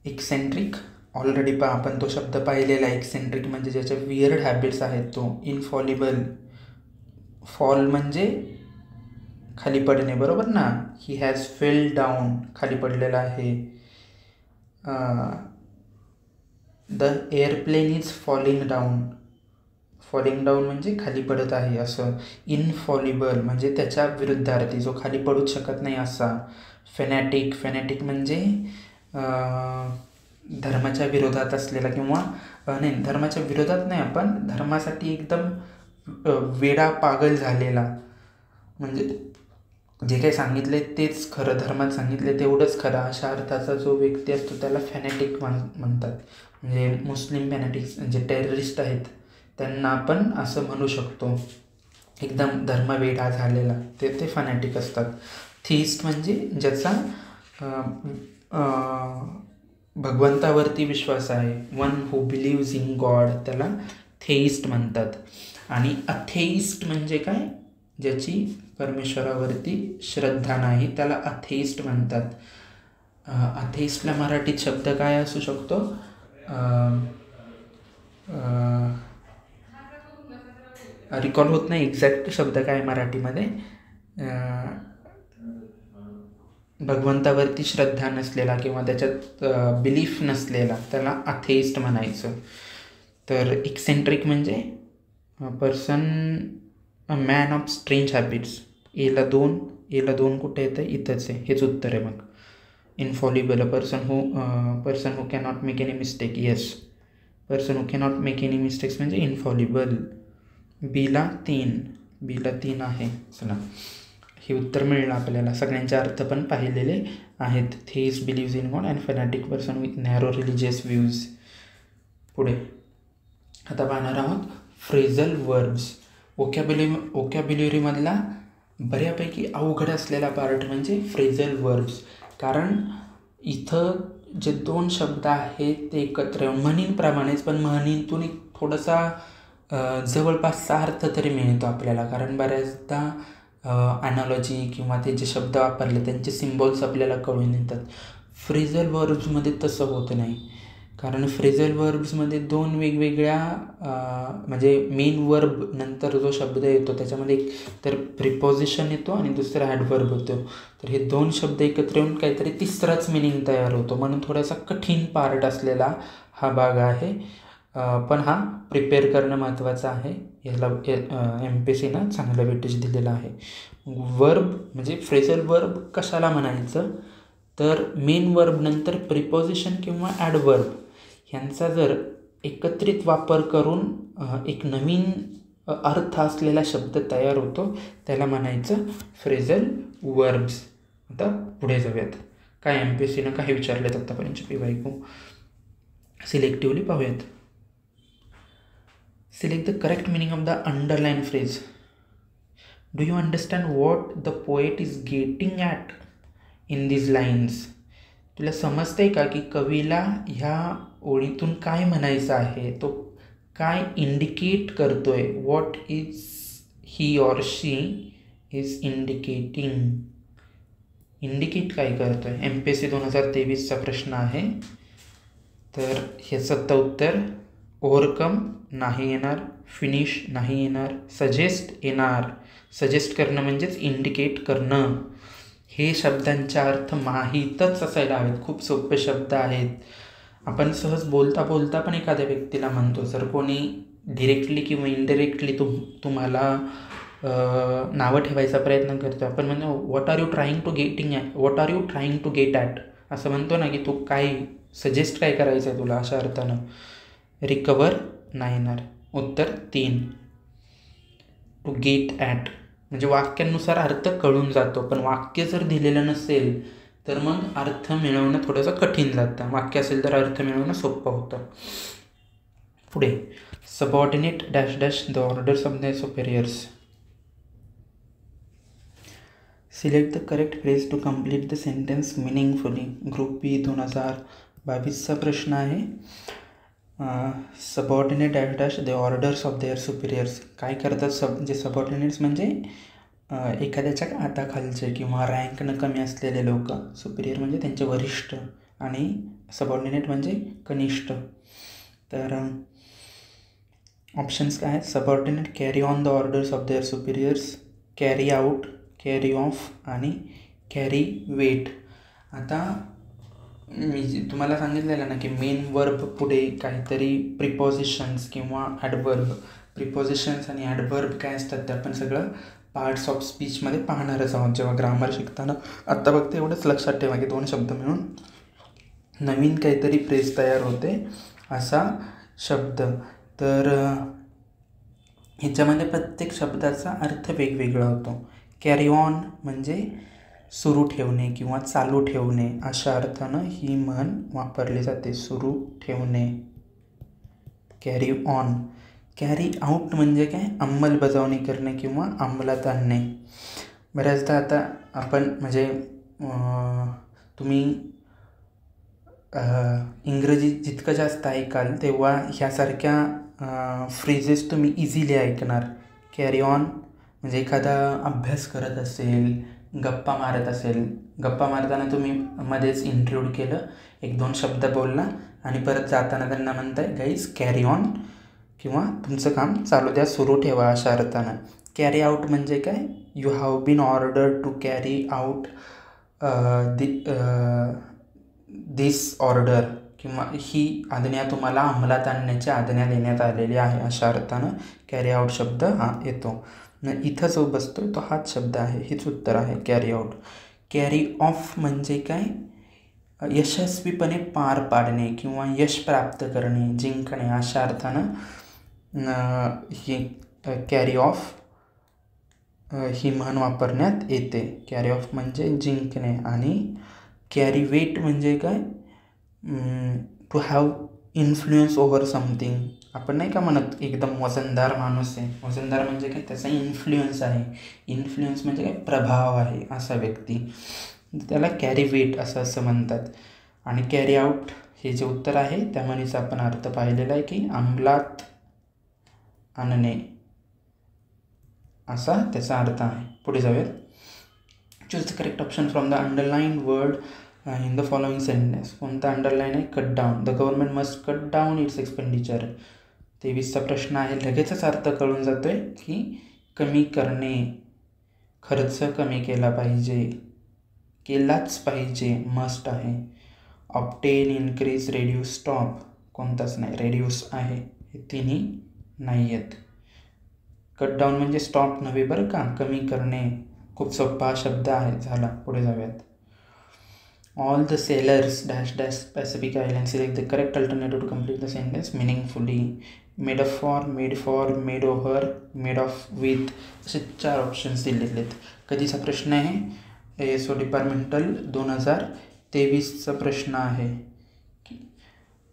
एक्सेंट्रिक ऑलरेडी आपण तो शब्द पाहिलेला. एक्सेंट्रिक म्हणजे ज्याच्या वियर्ड हॅबिट्स आहेत तो. इनफॉलिबल, फॉल म्हणजे खाली पडणे, बरोबर ना. ही हॅज फेल डाऊन, खाली पडलेला आहे. The airplane is falling down, falling down म्हणजे खाली पडत आहे असं. इनफॉलिबल म्हणजे त्याच्या विरुद्धार्थी, जो खाली पडूच शकत नाही असा. फेनॅटिक, फेनॅटिक म्हणजे धर्माच्या विरोधात असलेला किंवा नाही, धर्माच्या विरोधात नाही, आपण धर्मासाठी एकदम वेडा पागल झालेला. म्हणजे जे काही सांगितले तेच खरं, धर्मात सांगितले तेवढंच खरं, अशा अर्थाचा जो व्यक्ती असतो त्याला फॅनेटिक म्हणतात. म्हणजे मुस्लिम फॅनेटिक्स जे टेररिस्ट आहेत त्यांना आपण असं म्हणू शकतो, एकदम धर्मवेडा झालेला, ते फॅनेटिक असतात. थिस्ट म्हणजे ज्याचा भगवंतावरती विश्वास आहे. वन हू बिलीव्ज इन गॉड, त्याला थेइस्ट म्हणतात. आणि अथेइस्ट म्हणजे काय, ज्याची परमेश्वरावरती श्रद्धा नाही, त्याला अथेइस्ट म्हणतात. अथेइस्टला मराठीत शब्द काय असू शकतो? रिकॉल होत नाही एक्झॅक्ट शब्द काय मराठीमध्ये. भगवंतावरती श्रद्धा नसलेला किंवा त्याच्यात बिलीफ नसलेला, त्याला अथेइस्ट म्हणायचं. तर एक्सेंट्रिक म्हणजे person, a man of strange habits. एला दोन कुठे येतं? इथंच आहे, हेच उत्तर आहे मग. Infallible, a person who cannot make any mistake. Yes, person who cannot make any mistakes म्हणजे इनफॉलिबल. बीला 3 आहे. चला, हे उत्तर मिळलं आपल्याला. सगळ्यांचे अर्थ पण पाहिलेले आहेत. Theist believes in God and fanatic person with narrow religious views. पुढे आता पाहणार आहोत फ्रेझल वर्ब्स. ओकॅब्युलरीमधला बऱ्यापैकी अवघड असलेला पार्ट म्हणजे फ्रेझल वर्ब्स. कारण इथं जे 2 शब्द आहेत ते एकत्र येऊन म्हणींप्रमाणेच, पण म्हणींतून एक थोडासा जवळपासचा अर्थ तरी मिळतो आपल्याला. कारण बऱ्याचदा ॲनॉलॉजी किंवा ते जे शब्द वापरले त्यांचे सिम्बॉल्स आपल्याला कळून येतात. फ्रेझल वर्ब्समध्ये तसं होत नाही. कारण फ्रेझल वर्ब्समध्ये 2 वेगवेगळ्या म्हणजे मेन वर्ब नंतर जो शब्द येतो त्याच्यामध्ये एक तर प्रिपोजिशन येतो आणि दुसरा ॲडवर्ब होतो. तर हे 2 शब्द एकत्र येऊन काहीतरी तिसराच मिनिंग तयार होतो. म्हणून थोडासा कठीण पार्ट असलेला हा भाग आहे. पण हा प्रिपेअर करणं महत्त्वाचं आहे. याला MPSCनं चांगलं वेटेज दिलेलं आहे. वर्ब म्हणजे फ्रेझल वर्ब कशाला म्हणायचं, तर मेन वर्ब नंतर प्रिपोजिशन किंवा ॲडवर्ब ह्यांचा जर एकत्रित वापर करून एक नवीन अर्थ असलेला शब्द तयार होतो, त्याला म्हणायचं फ्रेझल वर्ब्स. आता पुढे जाऊयात. काय MPSCनं काय विचारलेत आत्तापर्यंत PYQ सिलेक्टिव्हली पाहूयात. Select the correct meaning of the underlined phrase. Do you understand what the poet is getting at in these lines? तुला समजतंय का की कवीला ह्या ओळीतून काय म्हणायचं आहे, तो काय इंडिकेट करतोय. What is he or she is indicating. Indicate काय करतोय? MPSC 2023चा प्रश्न आहे. तर ह्याचं उत्तर ओव्हरकम नाही येणार, फिनिश नाही येणार, सजेस्ट येणार. सजेस्ट करणं म्हणजेच इंडिकेट करणं. हे शब्दांचे अर्थ माहीतच असायला हवेत. खूप सोपे शब्द आहेत. आपण सहज बोलता बोलता पण एखाद्या व्यक्तीला म्हणतो. जर कोणी डिरेक्टली किंवा इनडिरेक्टली तुम्हाला नावं ठेवायचा प्रयत्न करतो, आपण म्हणतो what are you trying to get at, असं म्हणतो ना, की तू काय सजेस्ट काय करायचं आहे तुला, अशा अर्थानं. रिकवर नाही येणार. उत्तर 3. टू गेट ॲट म्हणजे वाक्यानुसार अर्थ कळून जातो, पण वाक्य जर दिलेलं नसेल तर मग अर्थ मिळवणं थोडंसं कठीण जातं. वाक्य असेल तर अर्थ मिळवणं सोपं होतं. पुढे subordinate dash dash the orders of the superiors. Select the correct phrase to complete the sentence meaningfully. Group B 2022चा प्रश्न आहे. Subordinate dash dash the orders of their superiors. काय करतात जे सबऑर्डिनेट्स म्हणजे एखाद्याच्या हाताखालचे किंवा रँकनं कमी असलेले लोक. सुपिरियर म्हणजे त्यांचे वरिष्ठ आणि सबऑर्डिनेट म्हणजे कनिष्ठ. तर ऑप्शन्स काय आहेत? Subordinate carry on the orders of their superiors, carry out, carry off आणि कॅरी वेट. आता मी तुम्हाला सांगितलेलं ना की मेन वर्ब पुढे काहीतरी प्रिपोजिशन्स किंवा ॲडवर्ब. प्रिपोजिशन्स आणि ॲडवर्ब काय असतात ते आपण सगळं पार्ट्स ऑफ स्पीचमध्ये पाहणारच आहोत जेव्हा ग्रामर शिकताना. आत्ता फक्त एवढंच लक्षात ठेवा की 2 शब्द मिळून नवीन काहीतरी फ्रेज तयार होते असा शब्द. तर ह्याच्यामध्ये प्रत्येक शब्दाचा अर्थ वेगवेगळा होतो. कॅरी ऑन म्हणजे सुरू ठेवणे किंवा चालू ठेवणे अशा अर्थानं ही म्हण वापरली जाते, सुरू ठेवणे, कॅरी ऑन. कॅरी आउट म्हणजे काय? अंमलबजावणी करणे किंवा अंमलात आणणे. बऱ्याचदा आता आपण म्हणजे तुम्ही इंग्रजी जितकं जास्त ऐकाल तेव्हा ह्यासारख्या फ्रेजेस तुम्ही इझिली ऐकणार. कॅरी ऑन म्हणजे एखादा अभ्यास करत असेल, गप्पा मारत असेल, गप्पा मारताना तुम्ही मध्येच इंक्लूड केलं, 1-2 शब्द बोलला आणि परत जाताना त्यांना म्हणताय गाईज कॅरी ऑन किंवा तुमचं काम चालू द्या, सुरू ठेवा अशा अर्थानं. कॅरी आउट म्हणजे काय? You have been ordered to carry out this order किंवा ही आज्ञा तुम्हाला अंमलात आणण्याची आज्ञा देण्यात आलेली आहे अशा अर्थानं कॅरी आउट शब्द हा येतो. इथं जो बसतो तो हाच शब्द आहे, हेच उत्तर आहे कॅरी आउट. कॅरी ऑफ म्हणजे काय? यशस्वीपणे पार पाडणे किंवा यश प्राप्त करणे, जिंकणे अशा अर्थानं ही कॅरी ऑफ ही म्हण वापरण्यात येते. कॅरी ऑफ म्हणजे जिंकणे. आणि कॅरी वेट म्हणजे काय? To have influence over something. आपण नाही का म्हणत एकदम वजनदार माणूस आहे, वजनदार म्हणजे काय? त्याचा इन्फ्लुएन्स आहे. इन्फ्लुएन्स म्हणजे काय? प्रभाव आहे असा व्यक्ती, त्याला कॅरी वेट असं म्हणतात. आणि कॅरी आउट हे जे उत्तर आहे त्या म्हणीचा आपण अर्थ पाहिलेला आहे की अंमलात आणणे असा त्याचा अर्थ आहे. पुढे जाऊयात. Choose the correct option from the underline word in the following sentence. कोणता अंडरलाईन आहे? Cut down. The government must cut down its expenditure. 23चा प्रश्न आहे. लगेचच अर्थ कळून जातोय की कमी करणे, खर्च कमी केला पाहिजे, केलाच पाहिजे, मस्ट आहे. ऑप्टेन, इन्क्रीज, रेड्यूस, स्टॉप कोणताच नाही, रेड्यूस आहे. हे तिन्ही नाही आहेत. कट डाऊन म्हणजे स्टॉप नव्हे बरं का, कमी करणे. खूप सोपा शब्द आहे. झाला. पुढे जाऊयात. All the sailors dash dash Pacific island. Select the correct alternative to complete the sentence meaningfully. Made off for, made for, made over, made off with असे 4 ऑप्शन्स दिलेले आहेत. कधीचा प्रश्न आहे? ASO डिपार्टमेंटल 2023चा प्रश्न आहे.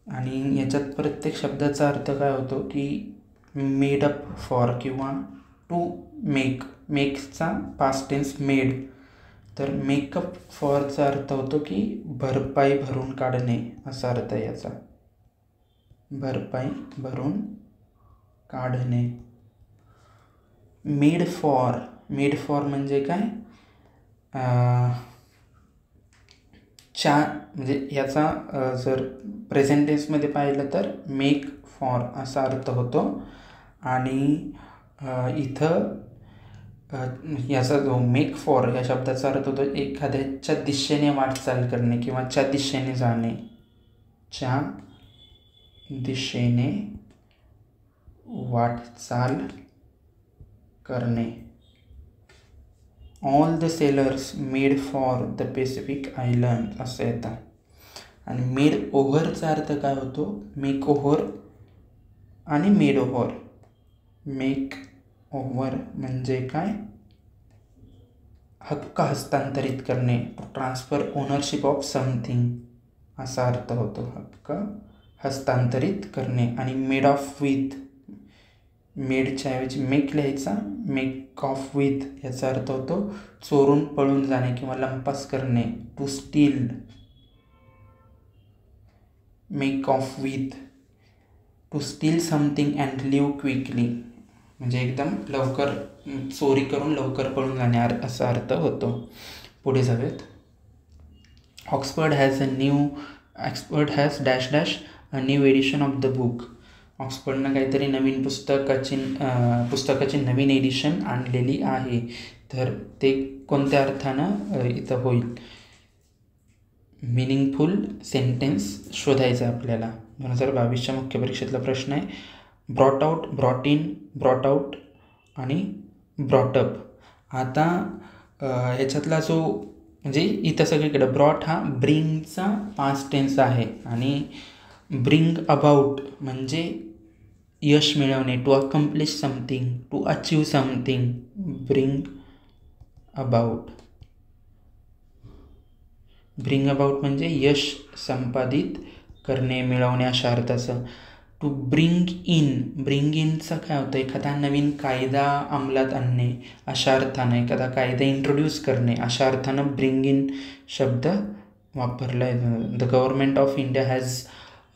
आणि याच्यात प्रत्येक शब्दाचा अर्थ काय होतो की मेड अप फॉर किंवा टू मेक. मेकचा पास्ट टेन्स मेड. तर मेकअप फॉरचा अर्थ होतो की भरपाई भरून काढणे असा अर्थ आहे याचा. भरपाई भरून काढणे. Made for. मेड फॉर म्हणजे काय? म्हणजे याचा जर प्रेझेंट टेन्समध्ये पाहिलं तर मेक फॉर असा अर्थ होतो. आणि इथं याचा जो मेक फॉर या शब्दाचा अर्थ होतो एखाद्याच्या दिशेने वाटचाल करणे किंवा च्या दिशेने जाणे. च्या दिशेने वाटचाल करणे. All the sellers made for the Pacific island असं येतं. आणि मेड ओव्हरचा अर्थ काय होतो? मेक ओव्हर आणि मेड ओव्हर. मेक ओव्हर म्हणजे काय? हक्क हस्तांतरित करणे. ट्रान्सफर ओनरशिप ऑफ समथिंग असा अर्थ होतो. हक्क हस्तांतरित करणे. आणि मेड ऑफ विथ. मेडच्या ऐवजी मेक लिहायचा. मेक ऑफ विथ याचा अर्थ होतो चोरून पळून जाणे किंवा लंपास करणे. To steal. Make off with. To steal something and leave quickly, म्हणजे एकदम लवकर चोरी करून लवकर पळून जाणार असा अर्थ होतो. पुढे जाऊयात. Oxford has dash dash a new edition of the book. ऑक्सफर्डनं काहीतरी नवीन पुस्तकाची नवीन एडिशन आणलेली आहे. तर ते कोणत्या अर्थानं इथं होईल? मिनिंगफुल सेंटेन्स शोधायचं आपल्याला. 2022च्या मुख्य परीक्षेतला प्रश्न आहे. Brought out, brought in, brought out आणि ब्रॉटअप. आता ह्याच्यातला जो म्हणजे इथं सगळीकडे ब्रॉट हा ब्रिंगचा पास्ट टेन्स आहे आणि ब्रिंग अबाउट म्हणजे यश मिळवणे, to accomplish something, to achieve something. Bring about म्हणजे यश संपादित करणे, मिळवणे अशा अर्थाचं. टू ब्रिंग इनचा काय होतं? एखादा नवीन कायदा अंमलात आणणे अशा अर्थानं, एखादा कायदा इंट्रोड्यूस करणे अशा अर्थानं ब्रिंग इन शब्द वापरला आहे. The government of India has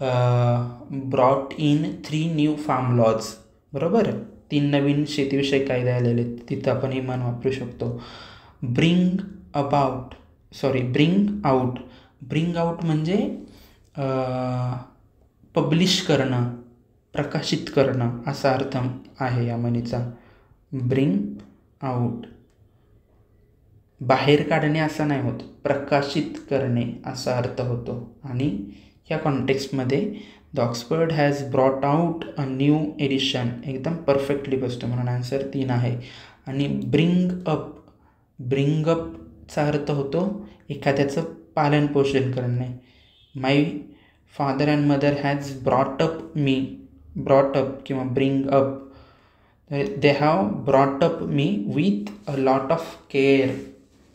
brought in 3 new farm laws. बरोबर, 3 नवीन शेतीविषयक कायदे आलेले आहेत. तिथं आपण ही म्हण वापरू शकतो. ब्रिंग आउट म्हणजे पब्लिश करणं, प्रकाशित करणं असा अर्थ आहे या म्हणीचा. ब्रिंग आउट बाहेर काढणे असं नाही होत, प्रकाशित करणे असा अर्थ होतो. आणि या कॉन्टेक्स्टमध्ये the Oxford has brought out a new edition एकदम परफेक्टली बसतो, म्हणून आन्सर 3 आहे. आणि ब्रिंग अपचा अर्थ होतो एखाद्याचं पालनपोषण करणे. My father and mother has brought up किंवा bring up, they have brought up me with a lot of care.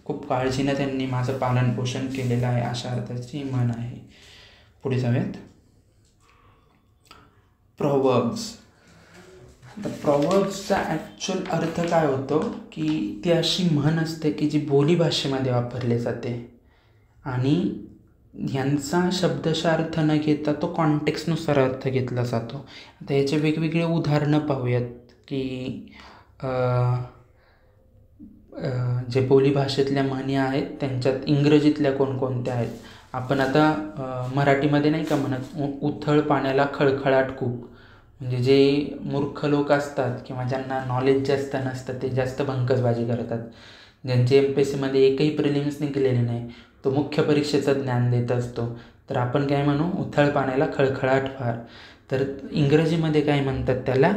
खूप काळजीनं त्यांनी माझं पालनपोषण केलेलं आहे अशा अर्थाची म्हण आहे. पुढे जाऊयात. प्रोवर्ब्स. तर प्रोवर्ब्सचा ॲक्च्युअल अर्थ काय होतो की ती अशी म्हण असते की जी बोलीभाषेमध्ये वापरली जाते आणि ह्यांचा शब्दशः अर्थ न घेता तो कॉन्टेक्स्टनुसार अर्थ घेतला जातो. आता याचे वेगवेगळे उदाहरणं पाहूयात की जे बोलीभाषेतल्या म्हणी आहेत त्यांच्यात इंग्रजीतल्या कोणकोणत्या आहेत. आपण आता मराठीमध्ये नाही का म्हणत उथळ पाण्याला खळखळाट खूप, म्हणजे जे मूर्ख लोक असतात किंवा ज्यांना नॉलेज जास्त नसतं ते जास्त भंकसबाजी करतात. ज्यांचे MPSCमध्ये एकही प्रिलिम्स निघलेले नाही तो मुख्य परीक्षेचं ज्ञान देत असतो. तर आपण काय म्हणू? उथळ पाण्याला खळखळाट फार. तर इंग्रजीमध्ये काय म्हणतात त्याला?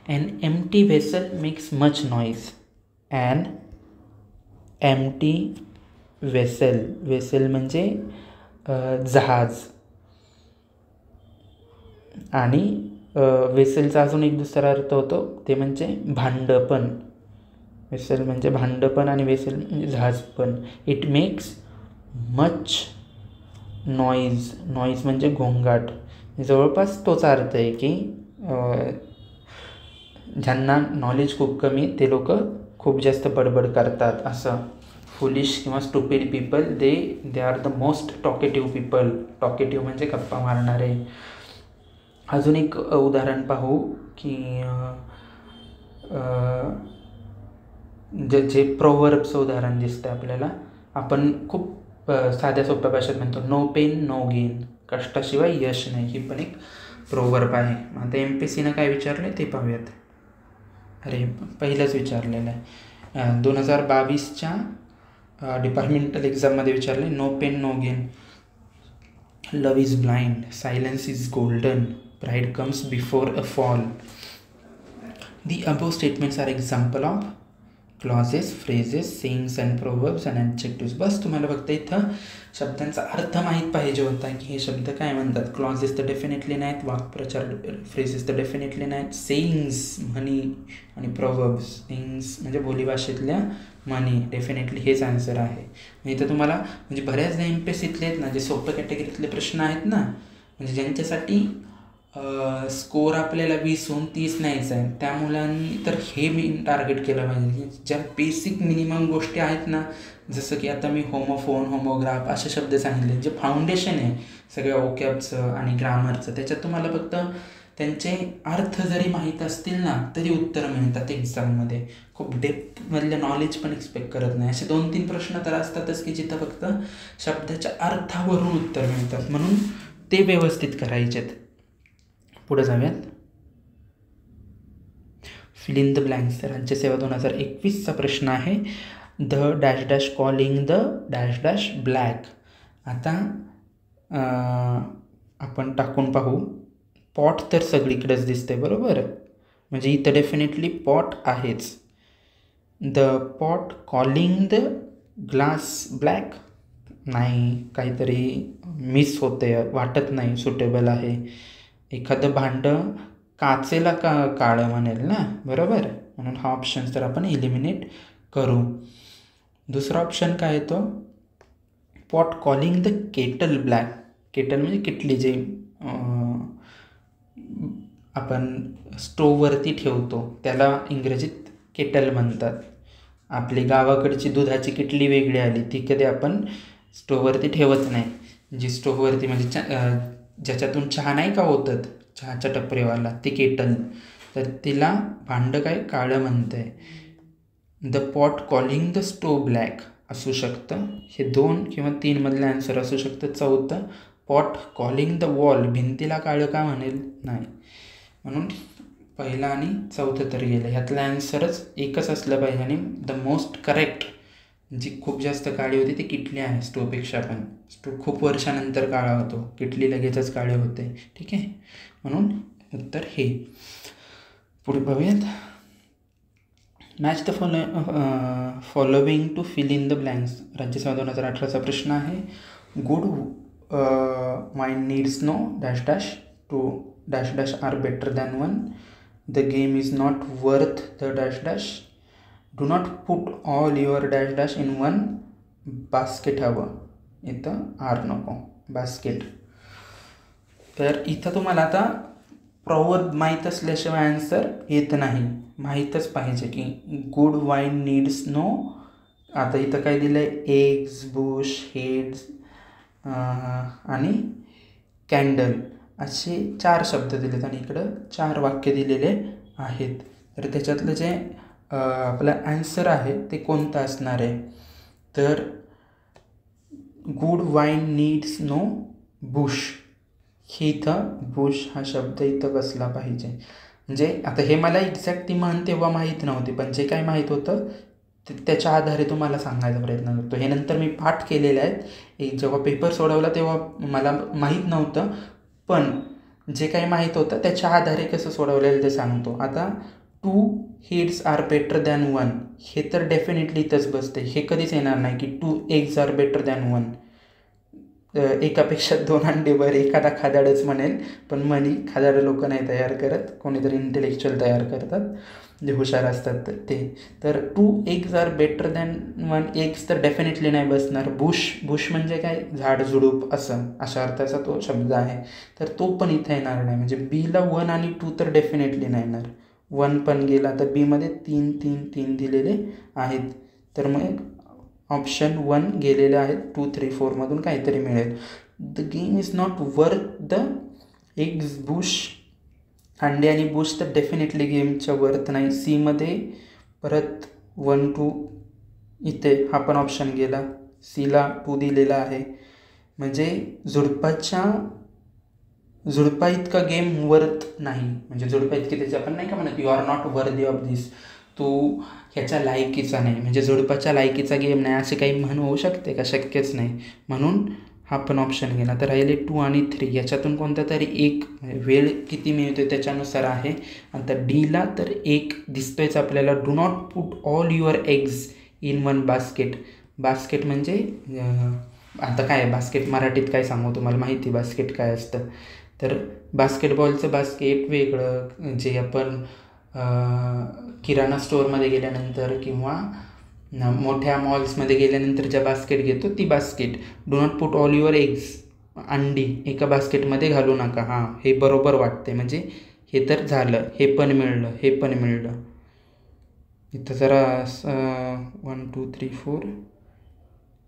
An empty vessel makes much noise. An empty vessel म्हणजे जहाज. आणि वेसलचा अजून एक दुसरा अर्थ होतो ते म्हणजे भांडपण. वेसल म्हणजे भांडपण आणि वेसल म्हणजे जहाजपण. इट मेक्स मच नॉईज म्हणजे घोंगाट. जवळपास तोच अर्थ आहे की ज्यांना नॉलेज खूप कमी ते लोक खूप जास्त बडबड करतात असं. फुलिश किंवा stupid people they are the most talkative people. Talkative म्हणजे गप्पा मारणारे. अजून एक उदाहरण पाहू की जे प्रोवर्ब्सचं उदाहरण दिसतं आपल्याला. आपण खूप साध्या सोप्या भाषेत म्हणतो नो पेन नो गेन, कष्टाशिवाय यश नाही. ही पण एक प्रोवर्ब आहे. आता MPSCनं काय विचारलं ते पाहूयात. पहिलंच विचारलेलं आहे 2022च्या डिपार्टमेंटल एक्झाममध्ये विचारले. No pain no gain, love is blind, silence is golden, pride comes before a fall. The above statements are example of clauses, phrases, sayings and proverbs and adjectives. बस तुम्हाला फक्त इथं शब्दांचा अर्थ माहीत पाहिजे होता की हे शब्द काय म्हणतात. क्लॉजेस तर डेफिनेटली नाहीत, वाक्प्रचार फ्रेजेस तर डेफिनेटली नाहीत, सेईंग्स म्हणी आणि प्रोवर्ब्स सेईंग्स म्हणजे बोलीभाषेतल्या म्हणी डेफिनेटली हेच आन्सर आहे. इथं तुम्हाला म्हणजे बऱ्याचदा MPSCतले आहेत ना जे सोप्या कॅटेगरीतले प्रश्न आहेत ना, म्हणजे ज्यांच्यासाठी स्कोर आपल्याला 20हून 30 नाहीच आहे त्या मुलांनी तर हे मी टार्गेट केलं पाहिजे. ज्या बेसिक मिनिमम गोष्टी आहेत ना, जसं की आता मी होमोफोन होमोग्राफ असे शब्द सांगितले जे फाउंडेशन आहे सगळ्या ओकॅबचं आणि ग्रामरचं. त्याच्यात तुम्हाला फक्त त्यांचे अर्थ जरी माहीत असतील ना तरी उत्तर मिळतात एक्झाममध्ये. खूप डेप्थमधलं नॉलेज पण एक्सपेक्ट करत नाही. असे 2-3 प्रश्न तर असतातच की जिथं फक्त शब्दाच्या अर्थावरून उत्तर मिळतात, म्हणून ते व्यवस्थित करायचेत. पुढे जाऊयात. Fill in the blanks. तर राज्यसेवा 2021चा प्रश्न आहे, the dash dash calling the dash dash black. आता आपण टाकून पाहू. पॉट तर सगळीकडेच दिसते बरोबर, म्हणजे इथं डेफिनेटली पॉट आहेच. The pot calling the glass black, नाही, काहीतरी मिस होते, वाटत नाही सुटेबल आहे. एखादं भांडं काचेला काळं म्हणेल ना, बरोबर, म्हणून हा ऑप्शन तर आपण इलिमिनेट करू. दुसरा ऑप्शन काय येतो, pot calling the kettle black. Kettle म्हणजे किटली, जे आपण स्टोववरती ठेवतो त्याला इंग्रजीत केटल म्हणतात. आपली गावाकडची दुधाची किटली वेगळी आली, ती कधी आपण स्टोववरती ठेवत नाही. जी स्टोववरती म्हणजे ज्याच्यातून चहा नाही का होतात, चहाच्या टपरीवाला, ती केटल. तर तिला भांडं काय काळं म्हणतं आहे. The pot calling the stove black असू शकतं. हे 2 किंवा 3 मधलं आन्सर असू शकतं. चौथं, पॉट कॉलिंग द वॉल, भिंतीला काळं का म्हणेल, नाही. म्हणून पहिला आणि चौथं तर गेलं. ह्यातलं आन्सरच एकच असलं पाहिजे. आणि द मोस्ट करेक्ट जी खूप जास्त काळी होती ती किटली आहे, स्टोवपेक्षा पण. स्टोव खूप वर्षानंतर काळा होतो, किटली लगेचच काळे होते. ठीक आहे, म्हणून उत्तर हे. पुढे बघूयात. Match the following to fill in the blanks. Rajyaseva 2018चा प्रश्न आहे, good wine needs no dash dash two dash dash are better than one. The game is not worth the dash dash. Do not put all your dash dash in one basket. हवं, इथं R नको, basket. तर इथं तुम्हाला आता proverb माहीत असल्याशिवाय answer येत नाही, माहीतच पाहिजे की गुड वाईन नीड्स नो. आता इथं काय दिलं आहे, एग्ज, बुश, हेड्स आणि कॅन्डल असे 4 शब्द दिलेत आणि इकडं 4 वाक्य दिलेले आहेत. तर त्याच्यातलं जे आपलं आन्सर आहे ते कोणतं असणार आहे, तर good wine needs no bush. हे इथं बुश हा शब्द इथं बसला पाहिजे. म्हणजे आता हे मला एक्झॅक्ट ती म्हण तेव्हा माहीत नव्हती, पण जे काय माहीत होतं त्याच्या आधारे तुम्हाला सांगायचा प्रयत्न करतो. हे नंतर मी पाठ केलेले आहेत. जेव्हा पेपर सोडवला तेव्हा मला माहीत नव्हतं, पण जे काही माहीत होतं त्याच्या आधारे कसं सोडवलेलं ते सांगतो. आता 2 हेड्स आर बेटर दॅन 1, हे तर डेफिनेटली इथंच बसते. हे कधीच येणार नाही की 2 एग्ज आर बेटर दॅन 1. एकापेक्षा 2 अंडेवर एखादा खादाडच म्हणेल, पण मनी खादाडं लोक नाही तयार करत, कोणीतरी इंटेलेक्च्युअल तयार करतात जे हुशार असतात ते. तर 2 eggs are better than 1, eggs तर डेफिनेटली नाही बसणार. बुश म्हणजे काय, झाड झुडूप असं, अशा अर्थाचा तो शब्द आहे, तर तो पण इथं येणार नाही. म्हणजे बीला 1 आणि 2 तर डेफिनेटली नाही येणार. 1 पण गेला तर बीमध्ये 3 दिलेले आहेत, तर मग ऑप्शन 1 गेलेले आहेत. 2, 3, 4 मधून काहीतरी मिळेल. The game is not worth the eggs, Bush, अंडे आणि बुश तर डेफिनेटली गेमच्या वर्थ नाही. सीमध्ये परत 1, 2 इथे हा पण ऑप्शन गेला. सीला 2 दिलेला आहे, म्हणजे झुडपा इतका गेम वर्थ नाही. म्हणजे झुडपा इतके त्याचे आपण नाही का म्हणत, you are not worthy of this, तू ह्याच्या लायकीचा नाही, म्हणजे झुडपाच्या लायकीचा गेम नाही, असे काही म्हण होऊ शकते का, शक्यच नाही. म्हणून हा पण ऑप्शन गेला. तर राहिले 2 आणि 3, याच्यातून कोणता तरी एक, वेळ किती मिळतो त्याच्यानुसार आहे. आता डीला तर 1 दिसतोयच आपल्याला. Do not put all your eggs in one basket. Basket म्हणजे आता काय बास्केट मराठीत काय सांगू, तुम्हाला माहिती बास्केट काय असतं. तर बास्केटबॉलचं बास्केट वेगळं, जे आपण किराणा स्टोअरमध्ये गेल्यानंतर किंवा मोठ्या मॉल्समध्ये गेल्यानंतर ज्या बास्केट घेतो ती basket. Do not put all your eggs, अंडी एका बास्केटमध्ये घालू नका. हां, हे बरोबर वाटते, म्हणजे हे तर झालं, हे पण मिळलं. इथं जरा 1, 2, 3, 4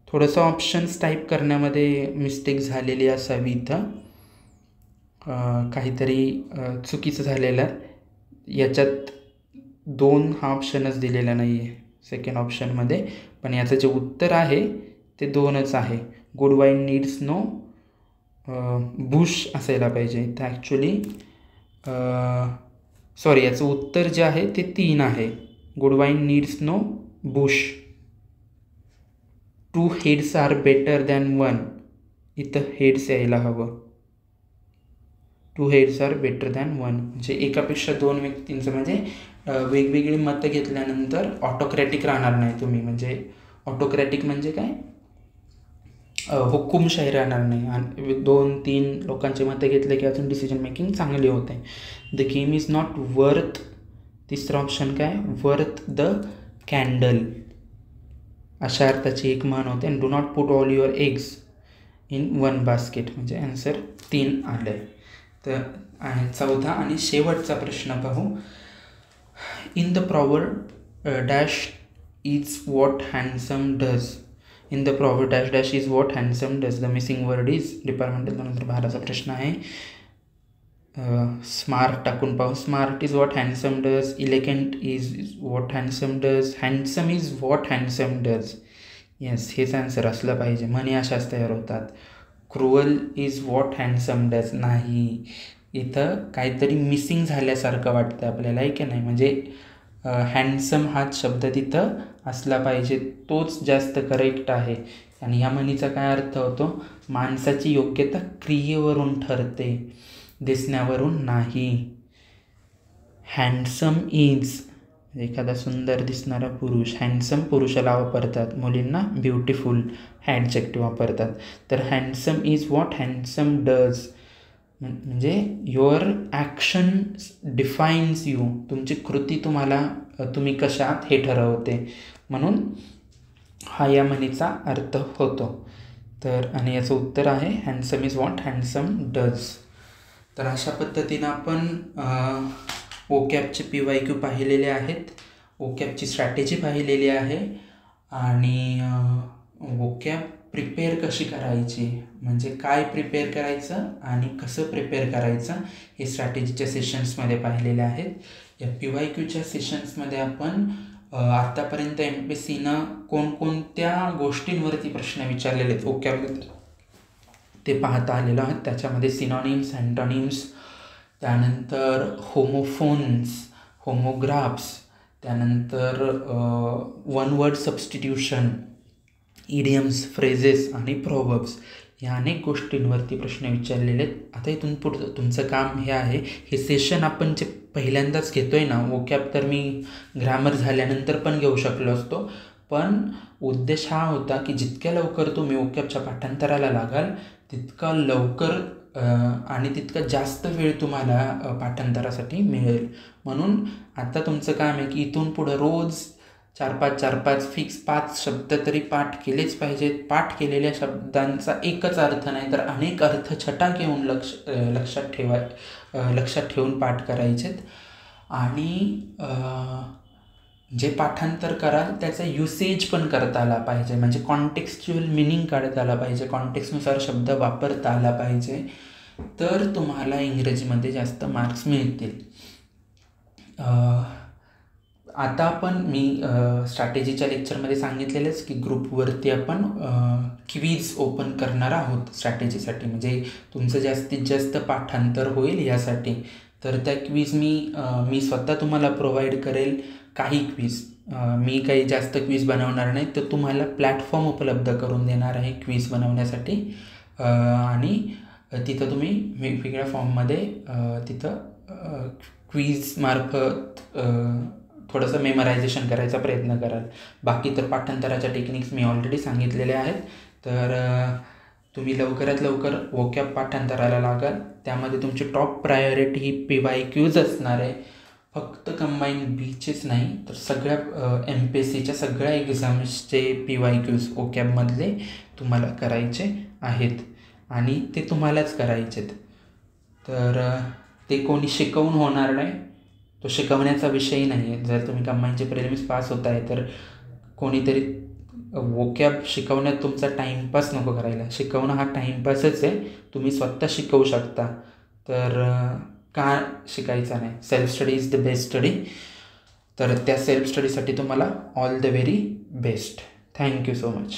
थोडंसं ऑप्शन्स टाईप करण्यामध्ये मिस्टेक झालेली असावी इथं. काहीतरी चुकीचं झालेलं आहे. याच्यात 2 हा ऑप्शनच दिलेला नाही आहे सेकंड ऑप्शनमध्ये, पण याचं जे उत्तर आहे ते 2च आहे. Good wine needs no bush असायला पाहिजे. तर ॲक्च्युली सॉरी, याचं उत्तर जे आहे ते 3 आहे. Good wine needs no bush. 2 heads are better than 1. इथं हेड्स यायला हवं. 2 हेड्स आर बेटर दॅन 1 म्हणजे एकापेक्षा 2 व्यक्तींचं म्हणजे वेगवेगळी मतं घेतल्यानंतर ऑटोक्रॅटिक राहणार नाही तुम्ही. म्हणजे ऑटोक्रॅटिक म्हणजे काय, हुकुमशाही राहणार नाही. आणि 2-3 लोकांचे मतं घेतले की अजून डिसिजन मेकिंग चांगली होते. The game is not worth. तिसरं ऑप्शन काय, वर्थ द कॅन्डल अशा अर्थाची एक म्हण होते. And do not put all your eggs in 1 basket म्हणजे आन्सर 3 आलं आहे. तर आणि 14 आणि शेवटचा प्रश्न पाहू. In the proverb dash is what handsome does. In the proverb dash dash is what handsome does. The missing word is. Departmental 2012चा प्रश्न आहे. स्मार्ट टाकून पाहू. Smart is what handsome does. Elegant is what handsome does. Handsome is what handsome does. Yes, हेच answer असलं पाहिजे. म्हणी अशाच तयार होतात. Cruel is what handsome does नाही. इथं काहीतरी मिसिंग झाल्यासारखं वाटतं आपल्याला, आहे की नाही. म्हणजे हँडसम हाच शब्द तिथं असला पाहिजे, तोच जास्त करेक्ट आहे. आणि ह्या म्हणीचा काय अर्थ होतो, माणसाची योग्यता क्रियेवरून ठरते, दिसण्यावरून नाही. हँडसम इज एखादा सुंदर दिसणारा पुरुष. हँडसम पुरुषाला वापरतात, मुलींना ब्युटिफुल ॲडजेक्टिव्ह वापरतात. तर handsome is what handsome does म्हणजे युअर ॲक्शन डिफाईन्स यू. तुमची कृती तुम्ही कशात हे ठरवते. म्हणून हा या म्हणीचा अर्थ होतो. तर आणि याचं उत्तर आहे handsome is what handsome does. तर अशा पद्धतीनं आपण ओकॅबचे PYQ पाहिलेले आहेत, ओकॅबची स्ट्रॅटेजी पाहिलेली आहे आणि ओकॅब प्रिपेअर कशी करायची म्हणजे काय प्रिपेअर करायचं आणि कसं प्रिपेअर करायचं हे स्ट्रॅटेजीच्या सेशन्समध्ये पाहिलेले आहेत. या PYQच्या सेशन्समध्ये आपण आत्तापर्यंत MPSCनं कोणकोणत्या गोष्टींवरती प्रश्न विचारलेले आहेत ओकॅबमध्ये ते पाहता आलेलं आहे. त्याच्यामध्ये सिनॉनिम्स, अँटॉनिम्स, त्यानंतर होमोफोन्स, होमोग्राफ्स, त्यानंतर one word substitution, idioms, phrases आणि प्रोवर्ब्स या अनेक गोष्टींवरती प्रश्न विचारलेले आहेत. आता इथून पुढचं तुमचं काम हे आहे, हे सेशन आपण जे पहिल्यांदाच घेतो आहे ना वोकॅब, तर मी ग्रामर झाल्यानंतर पण घेऊ शकलो असतो, पण उद्देश हा होता की जितक्या लवकर तुम्ही वोकॅबच्या पाठांतराला लागाल तितका लवकर आणि तितका जास्त वेळ तुम्हाला पाठांतरासाठी मिळेल. म्हणून आता तुमचं काम आहे की इथून पुढं रोज 4-5 फिक्स 5 शब्द तरी पाठ केलेच पाहिजेत. पाठ केलेल्या शब्दांचा एकच अर्थ नाही तर अनेक अर्थ छटा घेऊन लक्षात ठेवून पाठ करायचेत. आणि जे पाठांतर कराल त्याचा युसेज पण करता आला पाहिजे, म्हणजे कॉन्टेक्स्च्युअल मिनिंग काढता आला पाहिजे, कॉन्टेक्स्टनुसार शब्द वापरता आला पाहिजे, तर तुम्हाला इंग्रजीमध्ये जास्त मार्क्स मिळतील. आता आपण मी स्ट्रॅटेजीच्या लेक्चरमध्ये सांगितलेलंच की ग्रुपवरती आपण क्विज ओपन करणार आहोत स्ट्रॅटेजीसाठी, म्हणजे तुमचं जास्तीत जास्त पाठांतर होईल यासाठी. तर त्या क्विज मी स्वतः तुम्हाला प्रोव्हाइड करेल. काही क्विज मी काही जास्त क्विज बनवणार नाही, तर तुम्हाला प्लॅटफॉर्म उपलब्ध करून देणार आहे क्विज बनवण्यासाठी. आणि तिथं तुम्ही वेगवेगळ्या फॉर्ममध्ये तिथं क्विजमार्फत थोडंसं मेमरायझेशन करायचा प्रयत्न कराल. बाकी तर पाठांतराच्या टेक्निक्स मी ऑलरेडी सांगितलेल्या आहेत. तर तुम्ही लवकरात लवकर वोकॅब पाठांतराला लागाल. त्यामध्ये तुमची टॉप प्रायोरिटी ही PYQज असणार आहे. फक्त कंबाईन बीचेस नाही तर सगळ्या MPSCच्या सगळ्या एक्झाम्सचे PYQज वोकॅबमधले तुम्हाला करायचे आहेत आणि ते तुम्हालाच करायचे आहेत. तर ते कोणी शिकवून होणार नाही, तो शिकवण्याचा विषयही नाही आहे. जर तुम्ही कंबाईनचे प्रिलिम्स पास होत आहे तर कोणीतरी वोकॅब शिकवण्यात तुमचा टाईमपास नको करायला. शिकवणं हा टाईमपासच आहे, तुम्ही स्वतः शिकवू शकता. तर का शिकायचा नाही? Self study is the best study. तर त्या सेल्फ स्टडीसाठी तुम्हाला all the very best. Thank you so much.